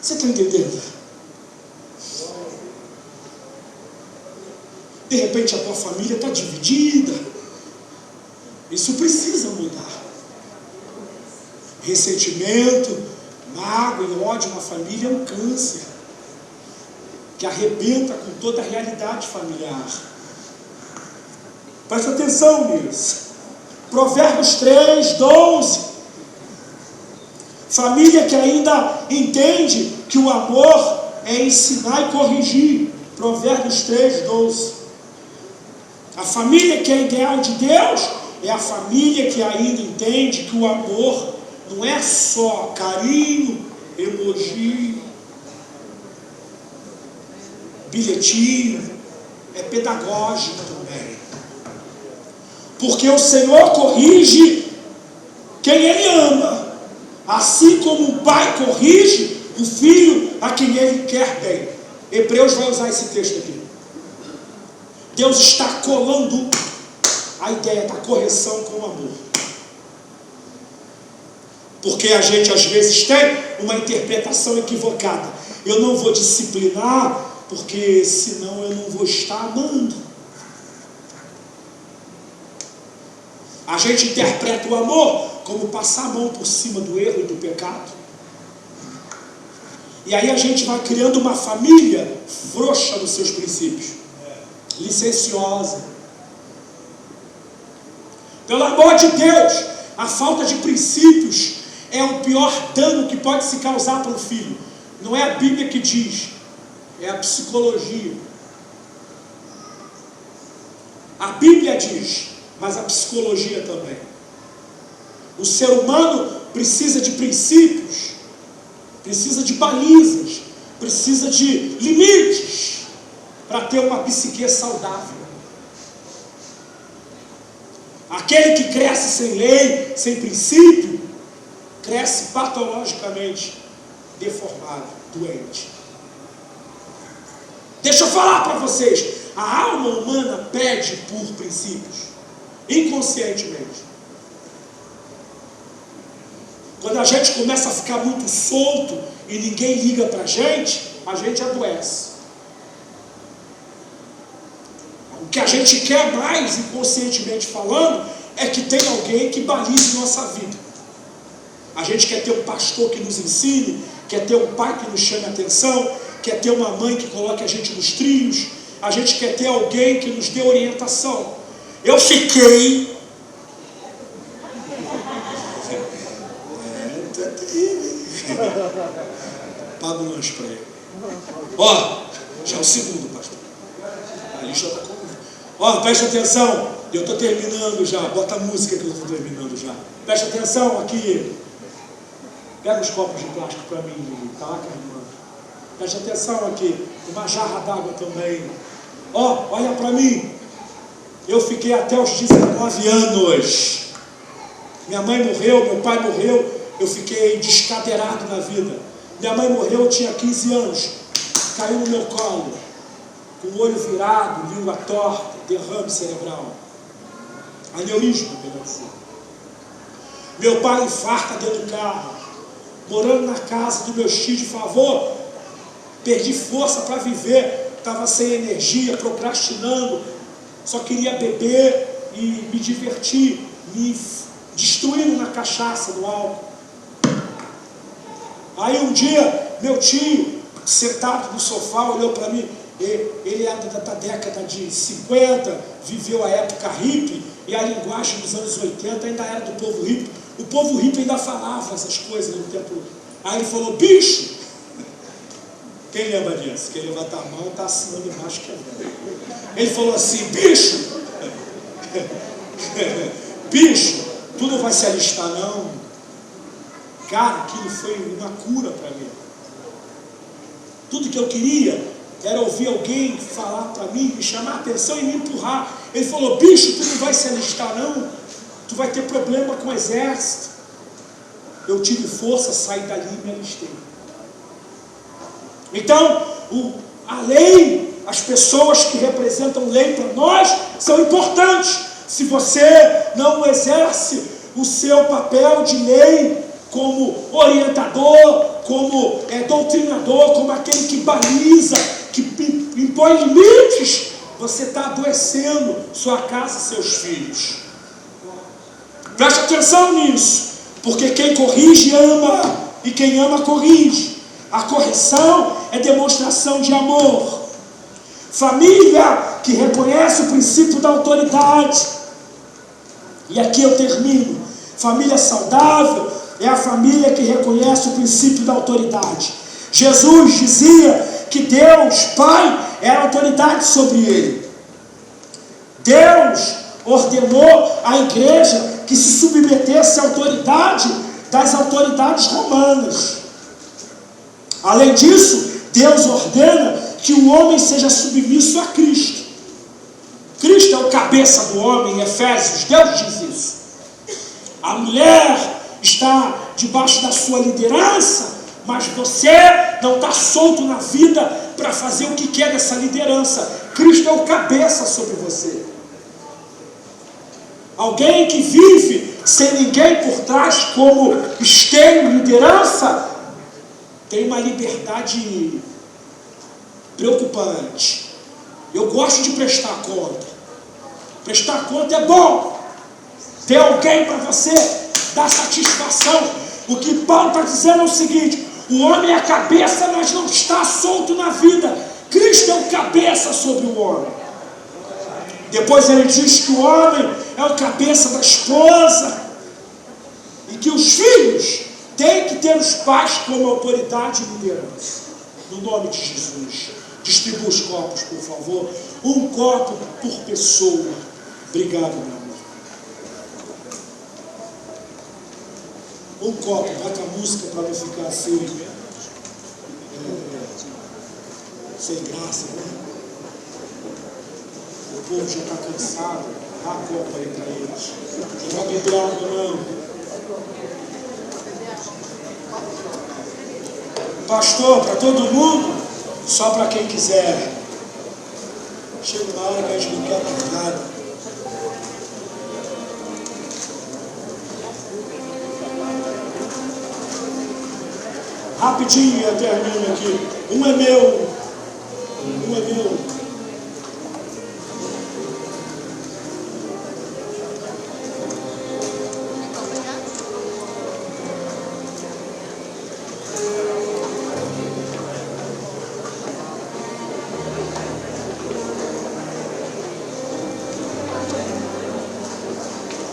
Você está entendendo? De repente a tua família está dividida. Isso precisa mudar. Ressentimento, mágoa e ódio na família é um câncer que arrebenta com toda a realidade familiar. Presta atenção nisso. Provérbios 3, 12. Família que ainda entende que o amor é ensinar e corrigir. Provérbios 3, 12. A família que é ideal de Deus é a família que ainda entende que o amor não é só carinho, elogio, bilhetinho, é pedagógico também. Porque o Senhor corrige quem Ele ama, assim como o pai corrige o filho a quem Ele quer bem. Hebreus vai usar esse texto aqui. Deus está colando a ideia da correção com o amor. Porque a gente às vezes tem uma interpretação equivocada. Eu não vou disciplinar, porque senão eu não vou estar amando. A gente interpreta o amor como passar a mão por cima do erro e do pecado. E aí a gente vai criando uma família frouxa nos seus princípios, licenciosa. Pelo amor de Deus, a falta de princípios é o pior dano que pode se causar para o filho. Não é a Bíblia que diz, é a psicologia. A Bíblia diz, mas a psicologia também. O ser humano precisa de princípios, precisa de balizas, precisa de limites para ter uma psique saudável. Aquele que cresce sem lei, sem princípio, cresce patologicamente deformado, doente. Deixa eu falar para vocês, a alma humana pede por princípios, inconscientemente. Quando a gente começa a ficar muito solto e ninguém liga para a gente adoece. O que a gente quer mais, inconscientemente falando, é que tenha alguém que balize nossa vida. A gente quer ter um pastor que nos ensine, quer ter um pai que nos chame a atenção, quer ter uma mãe que coloque a gente nos trilhos, a gente quer ter alguém que nos dê orientação. Eu fiquei... Paga um lanche para ele. Ó, já é o segundo, pastor. Ali já está com... Ó, preste atenção, eu estou terminando já. Bota a música que eu estou terminando já. Preste atenção aqui. Pega os copos de plástico para mim, Lili. Tá lá com a irmã. Preste atenção aqui. Uma jarra d'água também. Ó, olha para mim. Eu fiquei até os 19 anos. Minha mãe morreu, meu pai morreu. Eu fiquei descadeirado na vida. Minha mãe morreu, eu tinha 15 anos. Caiu no meu colo. Com o olho virado, língua torta, derrame cerebral. Aneurisma, melhor assim. Meu pai infarta dentro do carro. Morando na casa do meu tio de favor. Perdi força para viver. Estava sem energia, procrastinando. Só queria beber e me divertir. Me destruindo na cachaça, no álcool. Aí um dia, meu tio, sentado no sofá, olhou para mim. Ele é da década de 50, viveu a época hippie, e a linguagem dos anos 80 ainda era do povo hippie. O povo hippie ainda falava essas coisas no tempo. Aí ele falou, bicho! Quem lembra disso? Quem levanta a mão está assinando embaixo que é velho. Ele falou assim, bicho! Bicho, tu não vai se alistar não? Cara, aquilo foi uma cura para mim. Tudo que eu queria era ouvir alguém falar para mim, me chamar a atenção e me empurrar. Ele falou, bicho, tu não vai se alistar não? Tu vai ter problema com o exército. Eu tive força, saí dali e me alistei. Então, a lei, as pessoas que representam lei para nós, são importantes. Se você não exerce o seu papel de lei como orientador, como doutrinador, como aquele que baliza, que impõe limites, você está adoecendo sua casa e seus filhos. Preste atenção nisso, porque quem corrige ama, e quem ama corrige. A correção é demonstração de amor. Família que reconhece o princípio da autoridade. E aqui eu termino. Família saudável é a família que reconhece o princípio da autoridade. Jesus dizia que Deus, Pai, era autoridade sobre ele. Deus ordenou à igreja que se submetesse à autoridade das autoridades romanas. Além disso, Deus ordena que o homem seja submisso a Cristo. Cristo é o cabeça do homem, em Efésios, Deus diz isso. A mulher está debaixo da sua liderança, mas você não está solto na vida para fazer o que quer dessa liderança. Cristo é o cabeça sobre você. Alguém que vive sem ninguém por trás como esteio, liderança, tem uma liberdade preocupante. Eu gosto de prestar conta. Prestar conta é bom. Ter alguém para você dar satisfação. O que Paulo está dizendo é o seguinte: o homem é a cabeça, mas não está solto na vida. Cristo é o cabeça sobre o homem. Depois ele diz que o homem é o cabeça da esposa. E que os filhos têm que ter os pais como autoridade e liderança. No nome de Jesus. Distribua os copos, por favor. Um copo por pessoa. Obrigado, meu amor. Um copo, bota a música para não ficar assim, sem graça, né? O povo já está cansado. Dá a copa aí para eles. Não vai beber água, não. Pastor, para todo mundo, só para quem quiser. Chega uma hora que a gente não quer mais nada. Rapidinho eu termino aqui. Um é meu. Um é meu.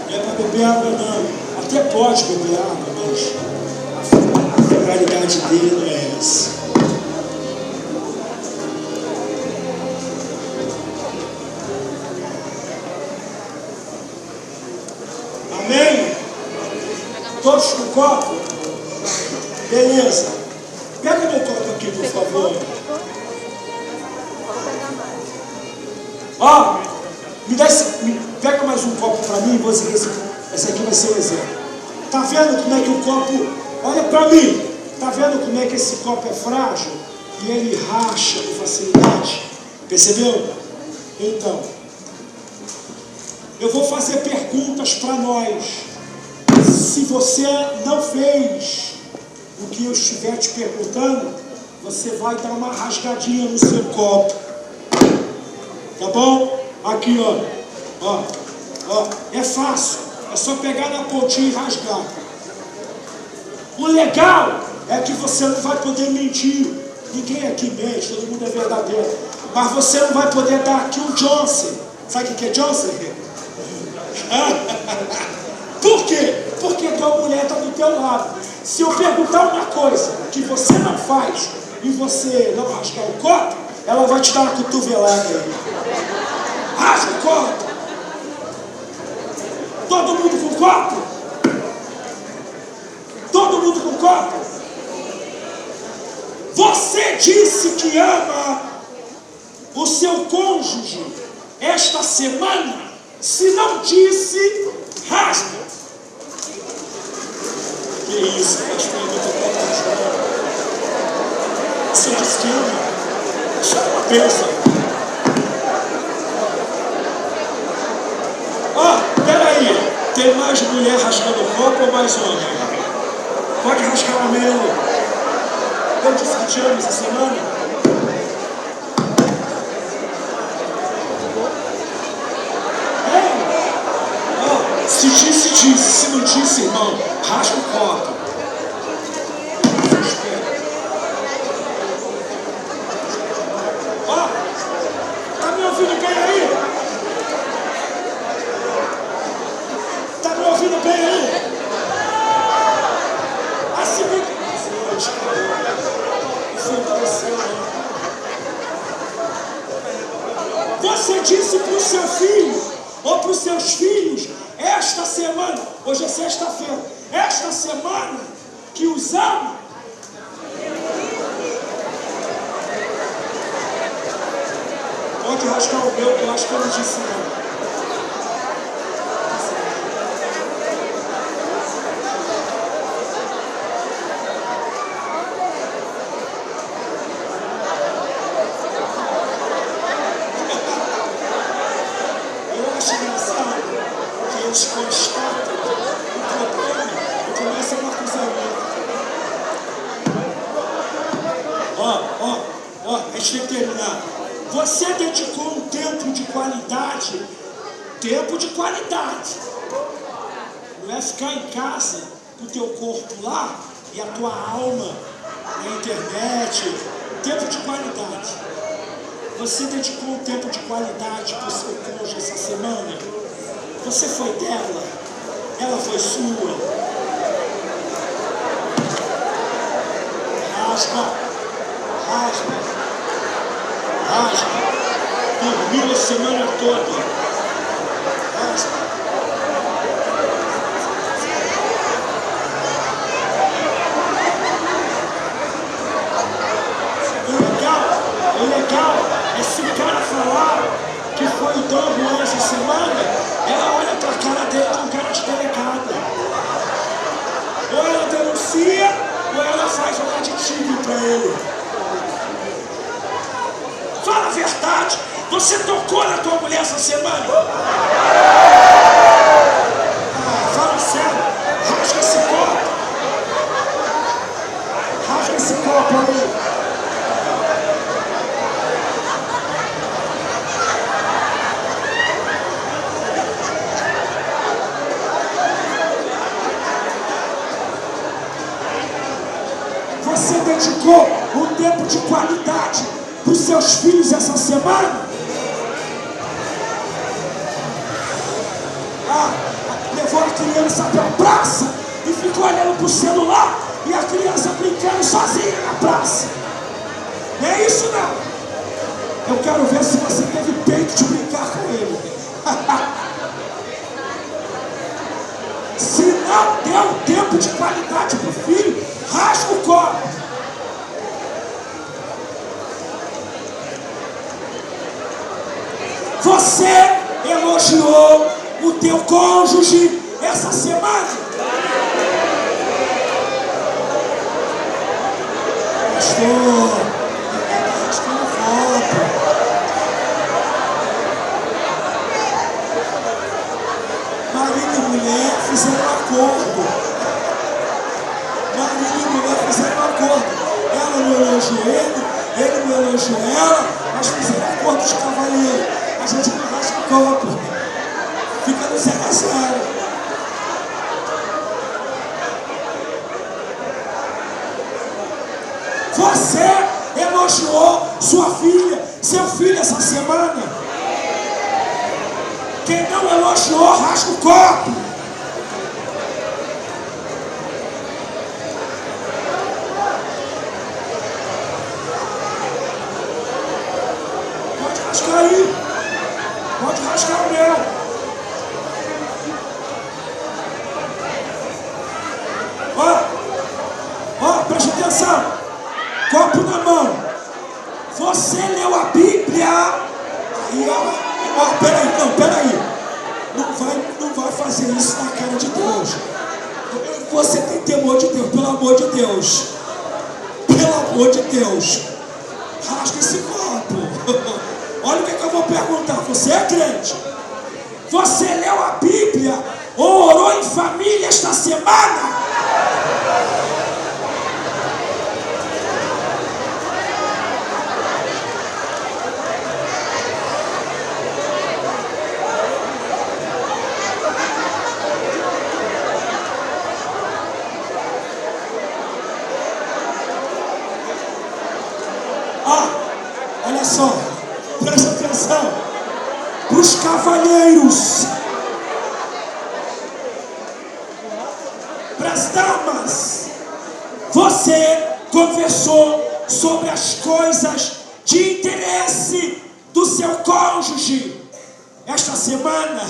Não é para beber água não. Até pode beber água, mas a finalidade dele não é essa. Amém? Todos com copo? Beleza. Pega meu copo aqui, por favor. Ó, pega mais um copo para mim, vou dizer que esse aqui vai ser o exemplo. Tá vendo como é que o copo... Olha para mim. Tá vendo como é que esse copo é frágil? E ele racha com facilidade. Percebeu? Então, eu vou fazer perguntas para nós. Se você não fez o que eu estiver te perguntando, você vai dar uma rasgadinha no seu copo. Tá bom? Aqui, ó. Ó. É fácil. É só pegar na pontinha e rasgar. O legal é que você não vai poder mentir. Ninguém aqui mente, todo mundo é verdadeiro. Mas você não vai poder dar aqui um Johnson. Sabe o que é Johnson? Por quê? Porque a tua mulher está do teu lado. Se eu perguntar uma coisa que você não faz e você não rasgar o copo, ela vai te dar uma cotovelada aí. Rasga o copo. Todo mundo com copo? Todo mundo com copo? Você disse que ama o seu cônjuge esta semana? Se não disse, rasga. Que isso, pastor, eu tô contando. Você disse que ama? Isso é uma bênção. Ó, peraí. Tem mais mulher rasgando o copo ou mais homem? Pode rasgar o meu. Eu disse que te amo essa semana? Se disse, disse. Se não disse, irmão, rasga o copo. Ó, tá me ouvindo bem aí? Tá me ouvindo bem aí? A segunda... Você disse para o seu filho ou para os seus filhos esta semana, hoje é sexta-feira, esta semana que os ama. Pode rasgar o meu, que eu acho que eu não disse não. Você dedicou um tempo de qualidade, não é ficar em casa com o teu corpo lá e a tua alma na internet, tempo de qualidade. Você dedicou um tempo de qualidade para o seu cônjuge essa semana? Você foi dela, ela foi sua. Rasga. Dormiu a semana toda. Rasga. O legal é se o cara falar que foi o Dom Juan essa semana, ela olha pra cara dele com cara de delegada. Ou ela denuncia, ou ela faz um aditivo pra ele. Fala a verdade. Você tocou na tua mulher essa semana? Fala sério. Rasga esse copo. Rasga esse copo aí. Você dedicou um tempo de qualidade para os seus filhos essa semana? Levou a criança para a praça e ficou olhando para o celular e a criança brincando sozinha na praça. Não é isso não. Eu quero ver se você teve peito de brincar com ele. Se não deu tempo de qualidade para o filho, rasga o copo. Você elogiou o teu cônjuge essa semana? Pastor, acho que não falta. Marido e mulher fizeram um acordo. Ela não elogiou ele não elogiou ela, mas fizeram um acordo de cavalheiro. A gente não rasga o copo. Fica no 0-0. elogiou sua filha, seu filho essa semana? Quem não elogiou, rasga o copo. Pode rasgar aí. Pode rasgar o meu. Ó, preste atenção. Copo na mão. Você leu a Bíblia? Aí, ó, peraí. Não vai fazer isso na cara de Deus. Você tem temor de Deus, pelo amor de Deus. Pelo amor de Deus. Rasga esse copo. Olha o que eu vou perguntar. Você é crente? Você leu a Bíblia ou orou em família esta semana? Olha só, presta atenção. Para os cavalheiros, para as damas, você conversou sobre as coisas de interesse do seu cônjuge. Esta semana,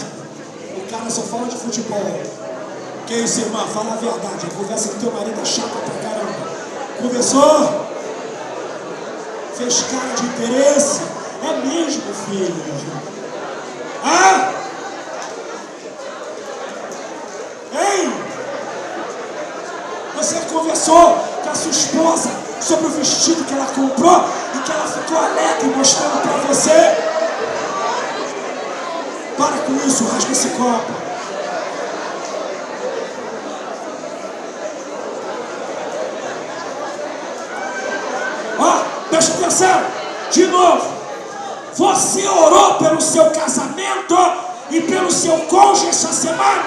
o cara só fala de futebol. Que isso, irmã? Fala a verdade. A conversa com teu marido é chata pra caramba. Conversou? Fez cara de interesse? É mesmo, filho? Ah? Hein? Você conversou com a sua esposa sobre o vestido que ela comprou e que ela ficou alegre mostrando pra você? Para com isso, rasga esse copo. Presta atenção, de novo. Você orou pelo seu casamento e pelo seu cônjuge essa semana?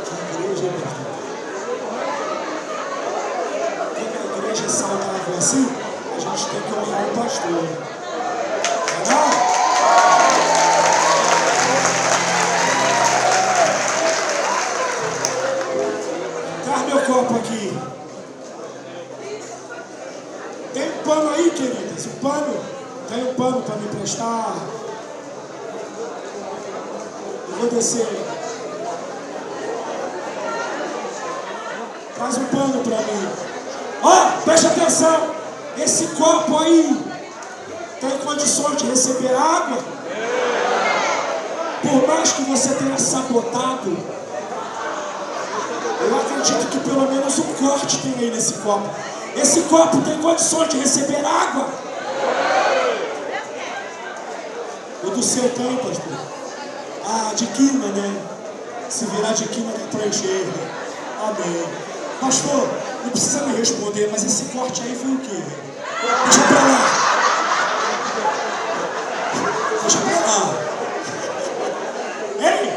Que igreja, quando a igreja é saudável assim, a gente tem que honrar o pastor. Não? Copo aqui. Tem um pano aí, queridas? Um pano? Tem um pano para me emprestar? Eu vou descer. Traz um pano para mim. Ó, preste atenção. Esse copo aí tem condições de receber água? Por mais que você tenha sabotado, eu acredito que pelo menos um corte tem aí nesse copo. Esse copo tem condições de receber água? O do seu tem, pastor? Ah, de quina, né? Se virar de quina dá pra encher. Amém. Pastor, não precisa me responder, mas esse corte aí foi o quê? Deixa pra lá. Deixa pra lá. Ei,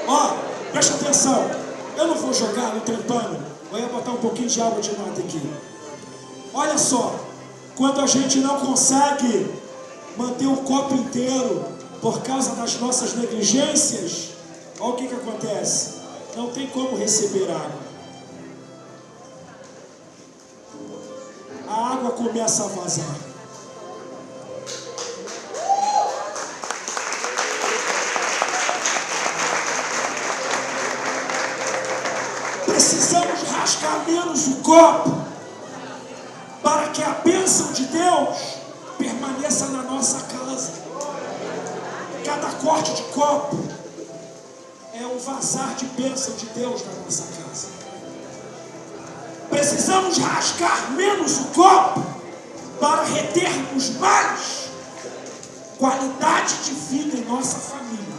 ó, presta atenção. Eu não vou jogar, não tem pano. Eu ia botar um pouquinho de água de mata aqui. Olha só, quando a gente não consegue manter o copo inteiro por causa das nossas negligências, olha o que acontece. Não tem como receber água. A água começa a vazar. Precisamos rasgar menos o copo para que a bênção de Deus permaneça na nossa casa. Cada corte de copo é um vazar de bênção de Deus na nossa casa. Precisamos rasgar menos o copo para retermos mais qualidade de vida em nossa família.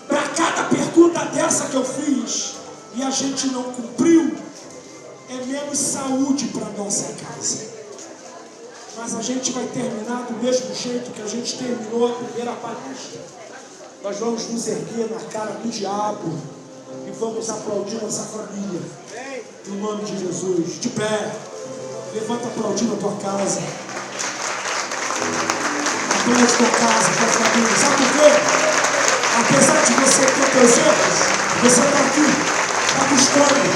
Para cada pergunta dessa que eu fiz e a gente não cumpriu, é menos saúde para nossa casa. Mas a gente vai terminar do mesmo jeito que a gente terminou a primeira palestra. Nós vamos nos erguer na cara do diabo E vamos aplaudir nossa família. No nome de Jesus. De pé. Levanta aplaudindo a tua casa. Aplaude tua casa, tua família. Sabe por quê? Apesar de você ter teus erros, você está aqui, está buscando.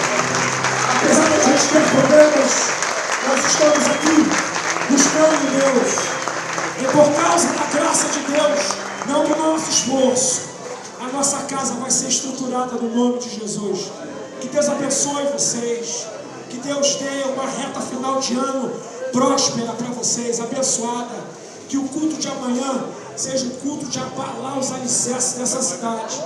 Apesar de a gente ter problemas, nós estamos aqui buscando Deus. E por causa da graça de Deus, não do nosso esforço, a nossa casa vai ser estruturada no nome de Jesus. Que Deus abençoe vocês. Que Deus dê uma reta final de ano próspera para vocês, abençoada. Que o culto de amanhã seja um culto de abalar os alicerces dessa cidade.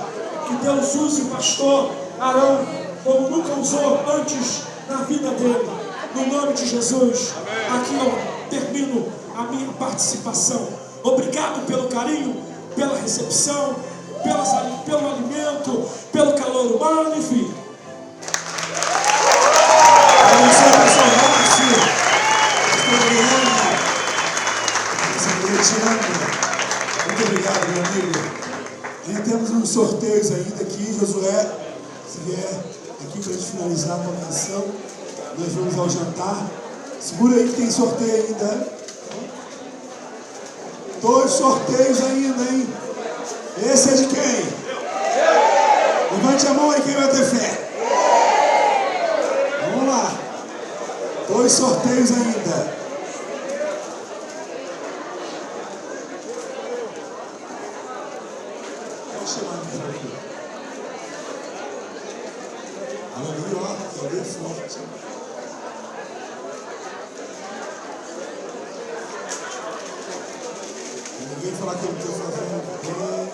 Que Deus use o pastor Arão como nunca usou antes na vida dele. No nome de Jesus. Aqui eu termino a minha participação. Obrigado pelo carinho, pela recepção, pelo alimento, pelo calor humano, enfim. Abençoe, pastor Márcio. Muito obrigado, meu amigo. Ainda temos uns sorteios ainda aqui, Josué. Se vier aqui para a gente finalizar com a canção, nós vamos ao jantar. Segura aí que tem sorteio ainda. 2 sorteios ainda, hein? Esse é de quem? Levante a mão aí quem vai ter fé. Vamos lá. 2 sorteios ainda. Ali, ó, ali é forte. Ninguém falar que eu estou fazendo bem.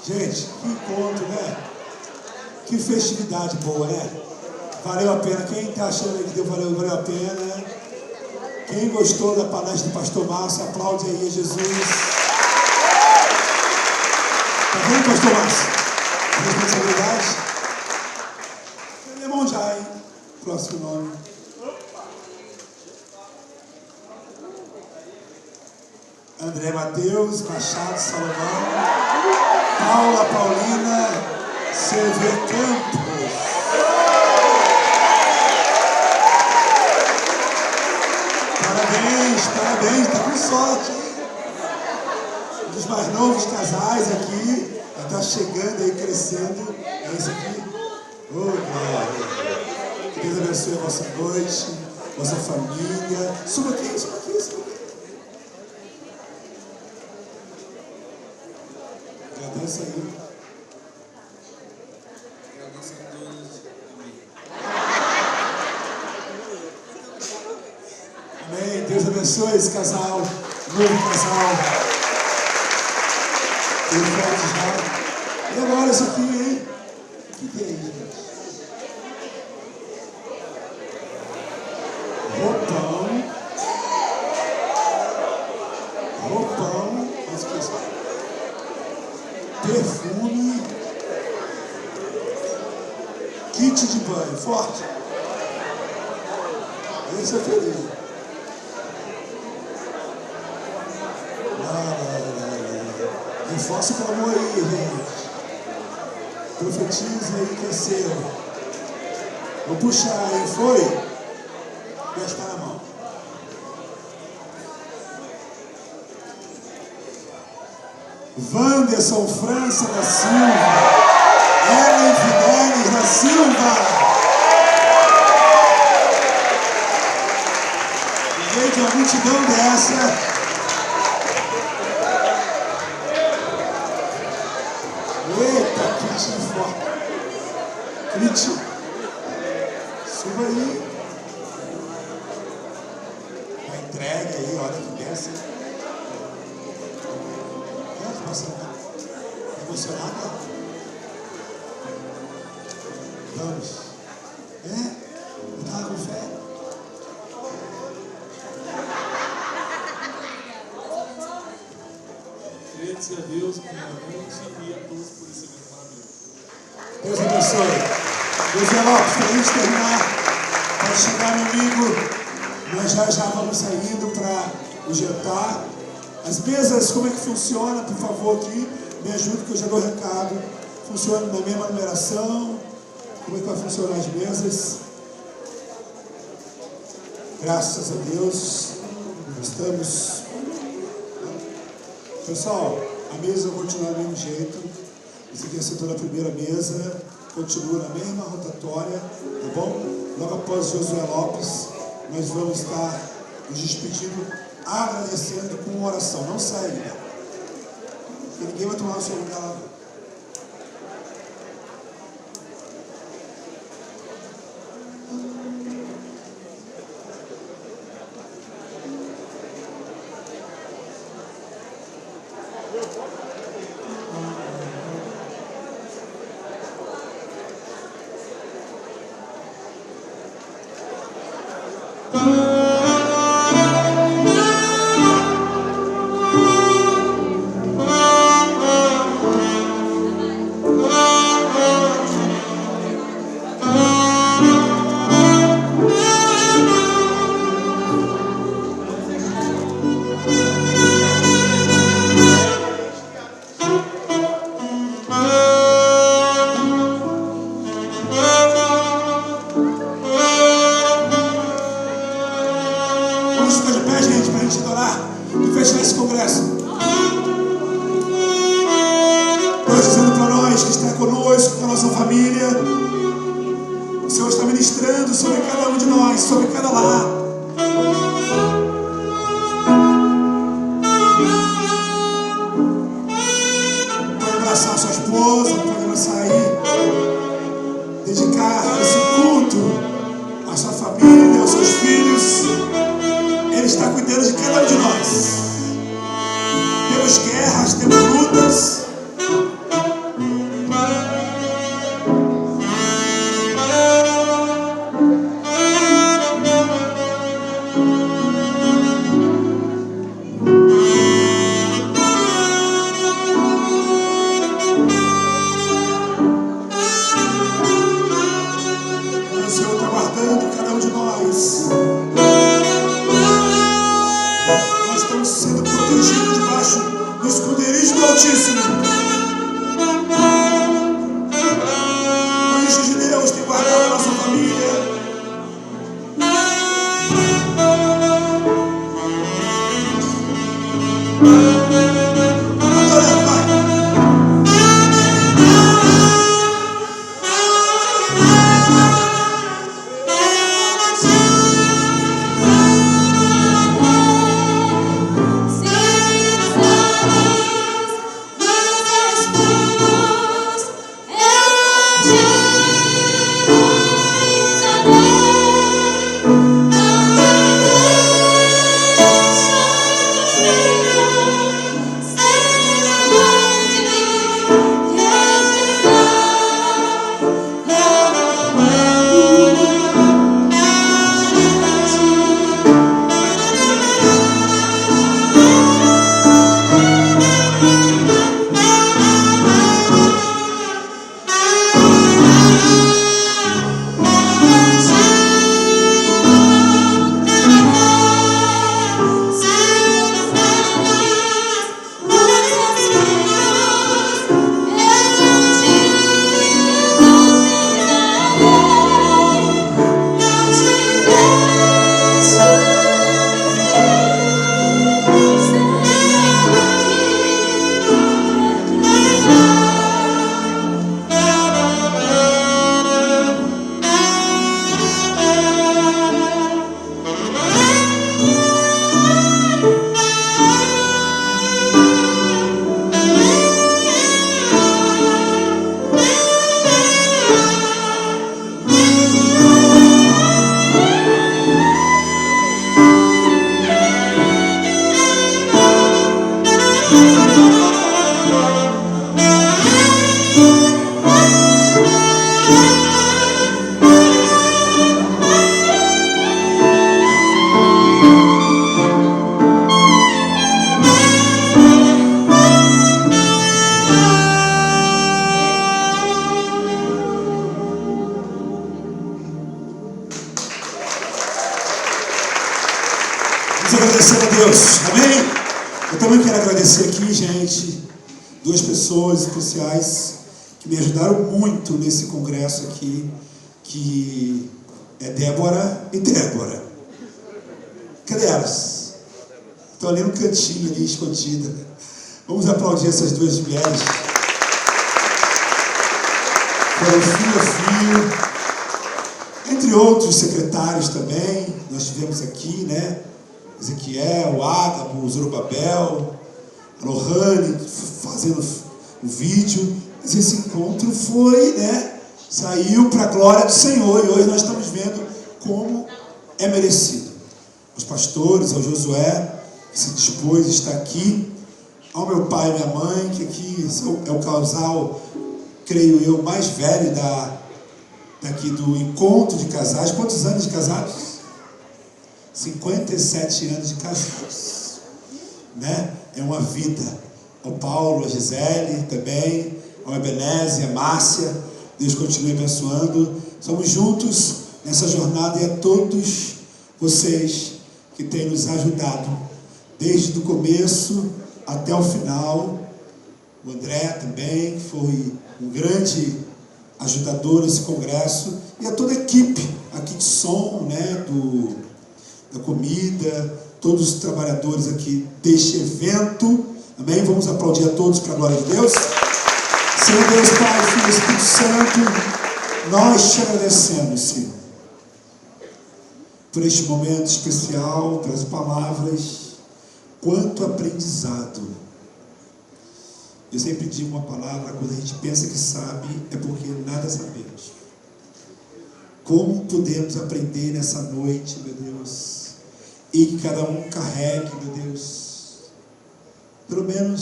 Gente, que encontro, né? Que festividade boa, né? Valeu a pena. Quem está achando que valeu a pena? Quem gostou da palestra do pastor Márcio, aplaude aí, Jesus. Tá vendo, pastor Márcio? Responsabilidade. Meu irmão já, hein? Próximo nome. André Mateus, Machado Salomão, Paula Paulina, Silvia Campos. Parabéns, tá com sorte, hein? Um dos mais novos casais aqui, está chegando aí, crescendo. É esse aqui? Oh, glória. Que Deus abençoe a vossa noite, vossa família. Suba aqui, suba aqui, suba aqui. Agradeça aí. Agradeço a todos. Amém. Deus abençoe esse casal, novo casal. E agora isso aqui, hein? O que é isso, gente? Roupão, esqueci. Perfume, kit de banho, forte. Esse é feliz. Reforça o amor aí, gente. Profetiza aí que é seu. Vou puxar aí, foi? Já está na mão. Wanderson França da Silva. Ellen Fidelis da Silva. Gente, uma multidão dessa. Eita, kit forte. Kit. Suba aí. A entrega aí, olha que desce. Emocionada? Vamos. Eu estava com fé. Agradecer a Deus, primeiramente, e a todos por esse evento maravilhoso. Deus abençoe. José Lopes, para a gente terminar, para chegar no domingo, nós já vamos saindo para o jantar. As mesas, como é que funciona? Por favor, aqui, me ajude que eu já dou recado. funciona na mesma numeração? Como é que vai funcionar as mesas? Graças a Deus, estamos... Pessoal, a mesa continua do mesmo jeito. Você que sentou na primeira mesa, continua na mesma rotatória, tá bom? Logo após Josué Lopes, nós vamos estar nos despedindo, agradecendo com uma oração. Não sai, né? Porque ninguém vai tomar o seu lugar lá. Vamos agradecer a Deus, amém? Eu também quero agradecer aqui, gente, duas pessoas especiais que que me ajudaram muito nesse congresso aqui, que é Débora e Débora. Cadê elas? Estão ali no cantinho, ali, escondida. Vamos aplaudir essas duas mulheres. Foram fio a fio. Entre outros secretários também, nós tivemos aqui, né? Ezequiel, o Ágabo, o Zorobabel, a Lohane, fazendo o vídeo. Mas esse encontro foi, né? Saiu para a glória do Senhor. E hoje nós estamos vendo como é merecido. Os pastores, ao Josué, que se dispôs a estar aqui, ao meu pai e minha mãe, que aqui é o casal, creio eu, mais velho daqui do encontro de casais. Quantos anos de casados? 57 anos de casados, né? É uma vida. Ao Paulo, a Gisele também, ao Ebenezer, a Márcia, Deus continue abençoando. Somos juntos nessa jornada, e a todos vocês que têm nos ajudado desde o começo até o final. O André também, que foi um grande ajudador nesse congresso, e a toda a equipe aqui de som, né, da comida, todos os trabalhadores aqui deste evento. Amém? Vamos aplaudir a todos para a glória de Deus. Senhor Deus, Pai, Filho e Espírito Santo, nós te agradecemos, Senhor, por este momento especial, pelas palavras. Quanto aprendizado. Eu sempre digo uma palavra: quando a gente pensa que sabe, é porque nada sabemos. Como podemos aprender nessa noite, meu Deus, e que cada um carregue, meu Deus, pelo menos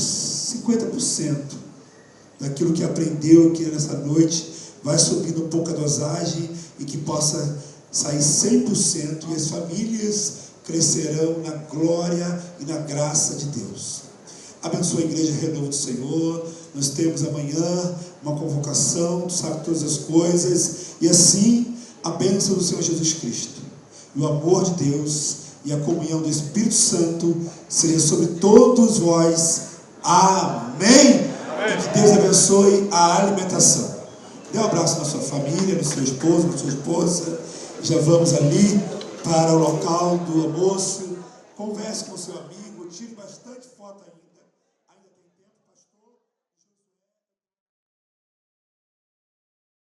50% daquilo que aprendeu aqui nessa noite, vai subindo um pouco a dosagem, e que possa sair 100%, e as famílias crescerão na glória e na graça de Deus. Abençoa a igreja Renovo do Senhor. Nós temos amanhã uma convocação, tu sabe todas as coisas, e assim a bênção do Senhor Jesus Cristo, e o amor de Deus, e a comunhão do Espírito Santo seja sobre todos vós. Amém. E que Deus abençoe a alimentação. Dê um abraço na sua família, no seu esposo, na sua esposa. Já vamos ali para o local do almoço. Converse com o seu amigo.